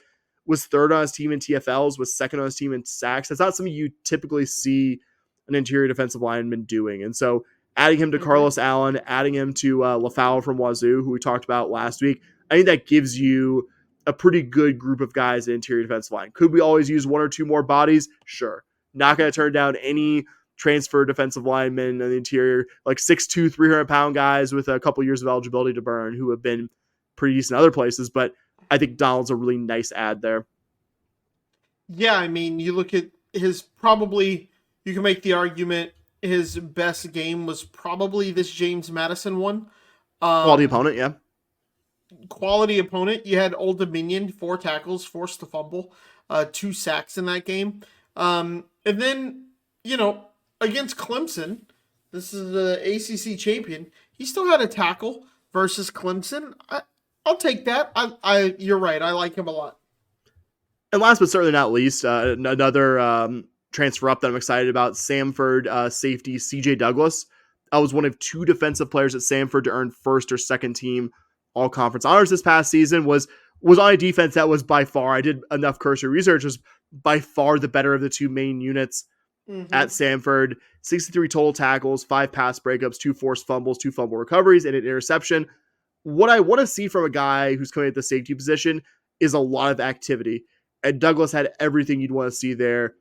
was third on his team in TFLs, was second on his team in sacks. That's not something you typically see an interior defensive lineman doing. And so adding him to Carlos Allen, adding him to LaFowl from Wazoo, who we talked about last week, I think that gives you a pretty good group of guys in interior defensive line. Could we always use 1 or 2 more bodies? Sure. Not going to turn down any transfer defensive linemen in the interior, like 6'2", 300-pound guys with a couple years of eligibility to burn who have been pretty decent other places, but I think Donald's a really nice add there. Yeah, I mean, you look at his probably You can make the argument his best game was probably this James Madison one. Quality opponent, yeah. Quality opponent. You had Old Dominion, 4 tackles, forced to fumble, 2 sacks in that game. And then, against Clemson, this is the ACC champion, he still had a tackle versus Clemson. I'll take that. You're right. I like him a lot. And last but certainly not least, another transfer up that I'm excited about, Samford safety CJ Douglas. I was one of 2 defensive players at Samford to earn first or second team all conference honors this past season. Was on a defense that was by far, I did enough cursory research, was by far the better of the 2 main units at Samford. 63 total tackles, 5 pass breakups, 2 forced fumbles, 2 fumble recoveries, and an interception. What I want to see from a guy who's coming at the safety position is a lot of activity. And Douglas had everything you'd want to see there.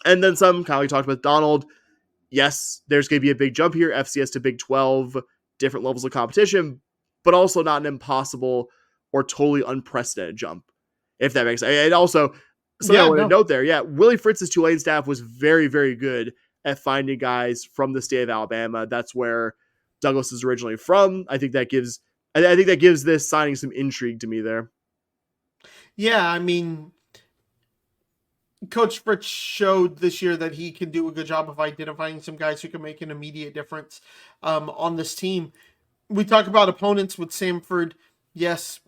And then some, kind of like we talked about Donald. Yes, there's going to be a big jump here, FCS to Big 12, different levels of competition, but also not an impossible or totally unprecedented jump, if that makes sense. And also, I want to note there, Willie Fritz's Tulane staff was very, very good at finding guys from the state of Alabama. That's where Douglas is originally from. I think that gives this signing some intrigue to me there. Yeah, I mean, Coach Fritz showed this year that he can do a good job of identifying some guys who can make an immediate difference on this team. We talk about opponents with Samford. Yes,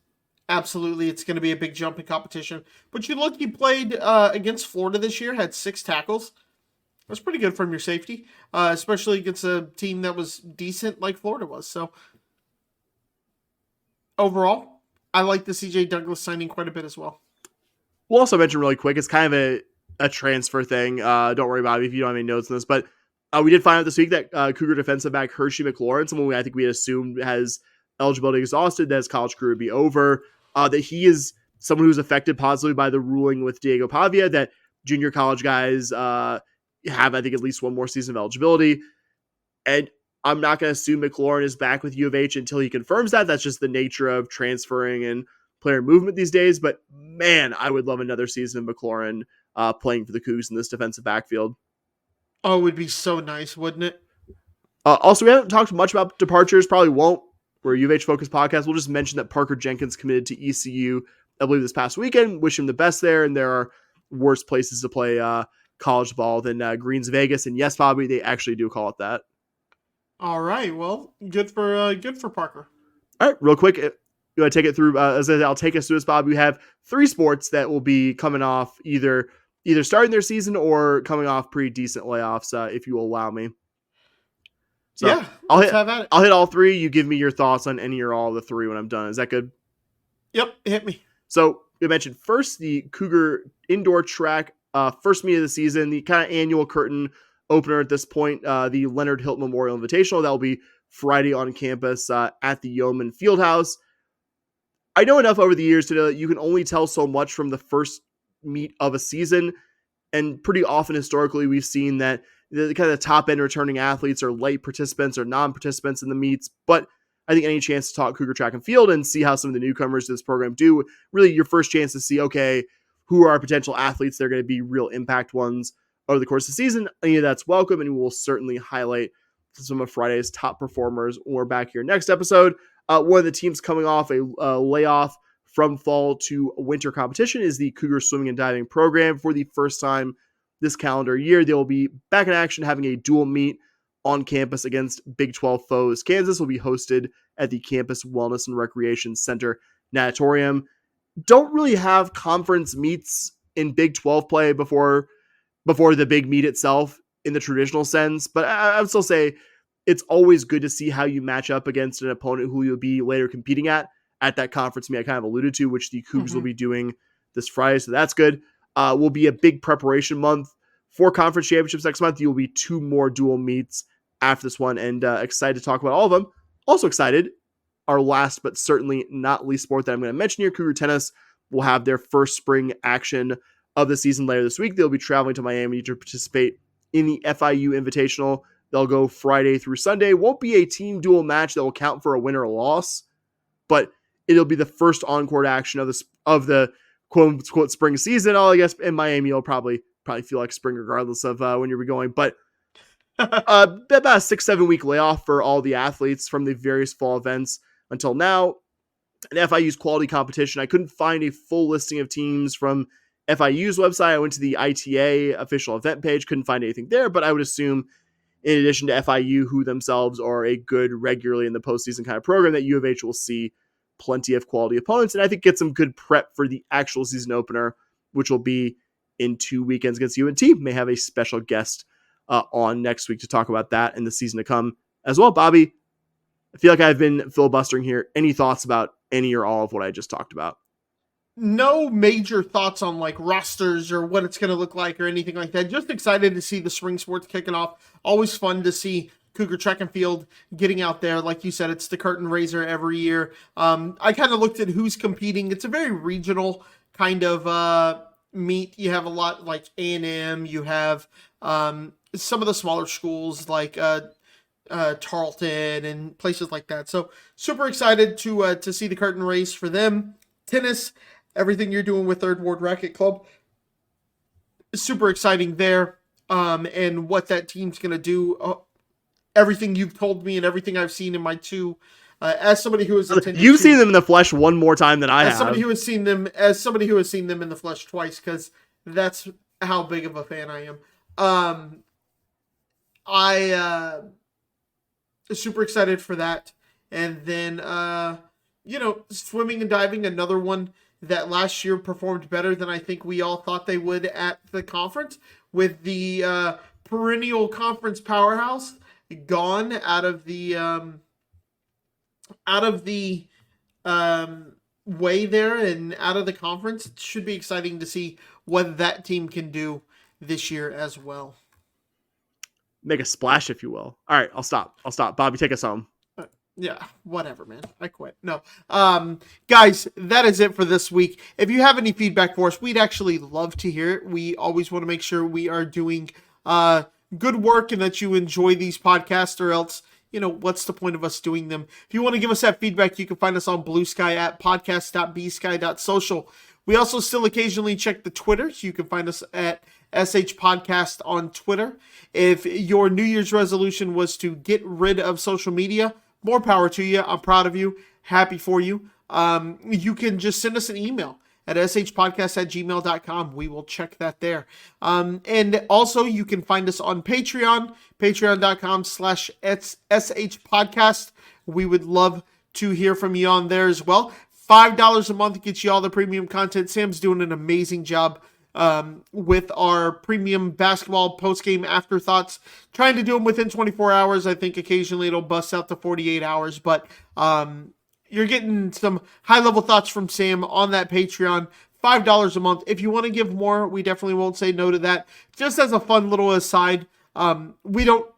absolutely, it's going to be a big jump in competition. But you look, he played against Florida this year, had 6 tackles. That's pretty good from your safety, especially against a team that was decent like Florida was. So overall, I like the CJ Douglas signing quite a bit as well. We'll also mention really quick, it's kind of a transfer thing. Don't worry about it if you don't have any notes on this, but we did find out this week that Cougar defensive back Hershey McLaurin, someone I think we had assumed has eligibility exhausted, that his college career would be over, that he is someone who's affected positively by the ruling with Diego Pavia that junior college guys have, I think, at least one more season of eligibility. And I'm not going to assume McLaurin is back with U of H until he confirms that. That's just the nature of transferring and player movement these days. But man, I would love another season of McLaurin playing for the Cougs in this defensive backfield. Oh, it would be so nice, wouldn't it? Also, we haven't talked much about departures, probably won't. We're a U of H focused podcast. We'll just mention that Parker Jenkins committed to ECU, I believe, this past weekend. Wish him the best there. And there are worse places to play college ball than Greens Vegas. And yes, Bobby, they actually do call it that. All right. Well, good for Parker. All right, real quick. You want to take it through? I'll take us through this, Bob. We have 3 sports that will be coming off either starting their season or coming off pretty decent layoffs, if you will allow me. So yeah, I'll hit all 3. You give me your thoughts on any or all of the 3 when I'm done. Is that good? Yep, hit me. So we mentioned first the Cougar indoor track, first meet of the season, the kind of annual curtain opener at this point, the Leonard Hilton Memorial Invitational. That will be Friday on campus at the Yeoman Fieldhouse. I know enough over the years to know that you can only tell so much from the first meet of a season. And pretty often historically, we've seen that the kind of top end returning athletes are late participants or non-participants in the meets. But I think any chance to talk Cougar track and field and see how some of the newcomers to this program do, really your first chance to see, okay, who are our potential athletes? They're going to be real impact ones over the course of the season. Any of that's welcome, and we will certainly highlight some of Friday's top performers when we're back here next episode. One of the teams coming off a layoff from fall to winter competition is the Cougar Swimming and Diving program. For the first time this calendar year, they will be back in action, having a dual meet on campus against Big 12 foes. Kansas will be hosted at the Campus Wellness and Recreation Center Natatorium. Don't really have conference meets in Big 12 play before the big meet itself in the traditional sense, but I would still say it's always good to see how you match up against an opponent who you'll be later competing at that conference meet I kind of alluded to, which the Cougs will be doing this Friday, so that's good. Will be a big preparation month for conference championships next month. You will be 2 more dual meets after this one, and excited to talk about all of them. Also excited, our last but certainly not least sport that I'm going to mention here, Cougar tennis, will have their first spring action of the season later this week. They'll be traveling to Miami to participate in the FIU Invitational. They'll go Friday through Sunday. Won't be a team duel match that will count for a win or a loss, but it'll be the first on-court action of the quote-unquote spring season. I guess in Miami, you'll probably probably feel like spring regardless of when you're going. But about a 6-7 week layoff for all the athletes from the various fall events until now. And FIU's quality competition, I couldn't find a full listing of teams from FIU's website. I went to the ITA official event page, couldn't find anything there, but I would assume in addition to FIU, who themselves are a good regularly in the postseason kind of program, that U of H will see plenty of quality opponents, and I think get some good prep for the actual season opener, which will be in 2 weekends against UNT. May have a special guest on next week to talk about that and the season to come as well. Bobby, I feel like I've been filibustering here. Any thoughts about any or all of what I just talked about? No major thoughts on like rosters or what it's going to look like or anything like that. Just excited to see the spring sports kicking off. Always fun to see Cougar Track and Field getting out there. Like you said, it's the curtain raiser every year. I kind of looked at who's competing. It's a very regional kind of meet. You have a lot like A&M. You have some of the smaller schools like Tarleton and places like that. So super excited to see the curtain raise for them. Tennis, everything you're doing with Third Ward Racket Club, super exciting there. And what that team's going to do. Everything you've told me and everything I've seen in my two, as somebody who has attended, you've seen them in the flesh one more time than I have. As somebody who has seen them in the flesh twice, because that's how big of a fan I am. I super excited for that. And then, swimming and diving, another one that last year performed better than I think we all thought they would at the conference, with the perennial conference powerhouse gone out of the way there and out of the conference. It should be exciting to see what that team can do this year as well. Make a splash, if you will. All right, I'll stop. Bobby, take us home. Yeah, whatever, man. I quit. No. Guys, that is it for this week. If you have any feedback for us, we'd actually love to hear it. We always want to make sure we are doing good work and that you enjoy these podcasts, or else, what's the point of us doing them? If you want to give us that feedback, you can find us on Blue Sky at podcast.bsky.social. We also still occasionally check the Twitter, so you can find us at SH Podcast on Twitter. If your New Year's resolution was to get rid of social media, more power to you. I'm proud of you. Happy for you. You can just send us an email at shpodcast@gmail.com. We will check that there. And also you can find us on Patreon, patreon.com/shpodcast. We would love to hear from you on there as well. $5 a month gets you all the premium content. Sam's doing an amazing job with our premium basketball post-game afterthoughts, trying to do them within 24 hours. I think occasionally it'll bust out to 48 hours, but you're getting some high-level thoughts from Sam on that Patreon. $5 a month. If you want to give more, we definitely won't say no to that. Just as a fun little aside, we don't,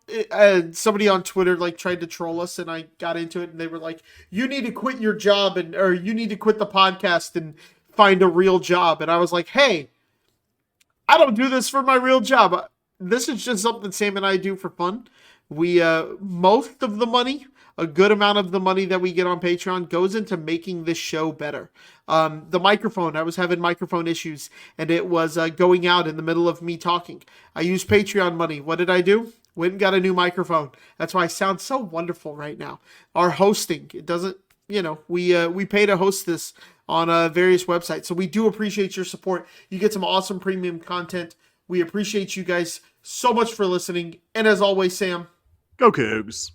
somebody on Twitter tried to troll us, and I got into it, and they were like, you need to quit your job or you need to quit the podcast and find a real job. And I was like, hey, I don't do this for my real job. This is just something Sam and I do for fun. We, most of the money, a good amount of the money that we get on Patreon goes into making this show better. The microphone, I was having microphone issues, and it was going out in the middle of me talking. I used Patreon money. What did I do? Went and got a new microphone. That's why I sound so wonderful right now. Our hosting, it doesn't, we pay to host this on various websites. So we do appreciate your support. You get some awesome premium content. We appreciate you guys so much for listening. And as always, Sam, go Cougs.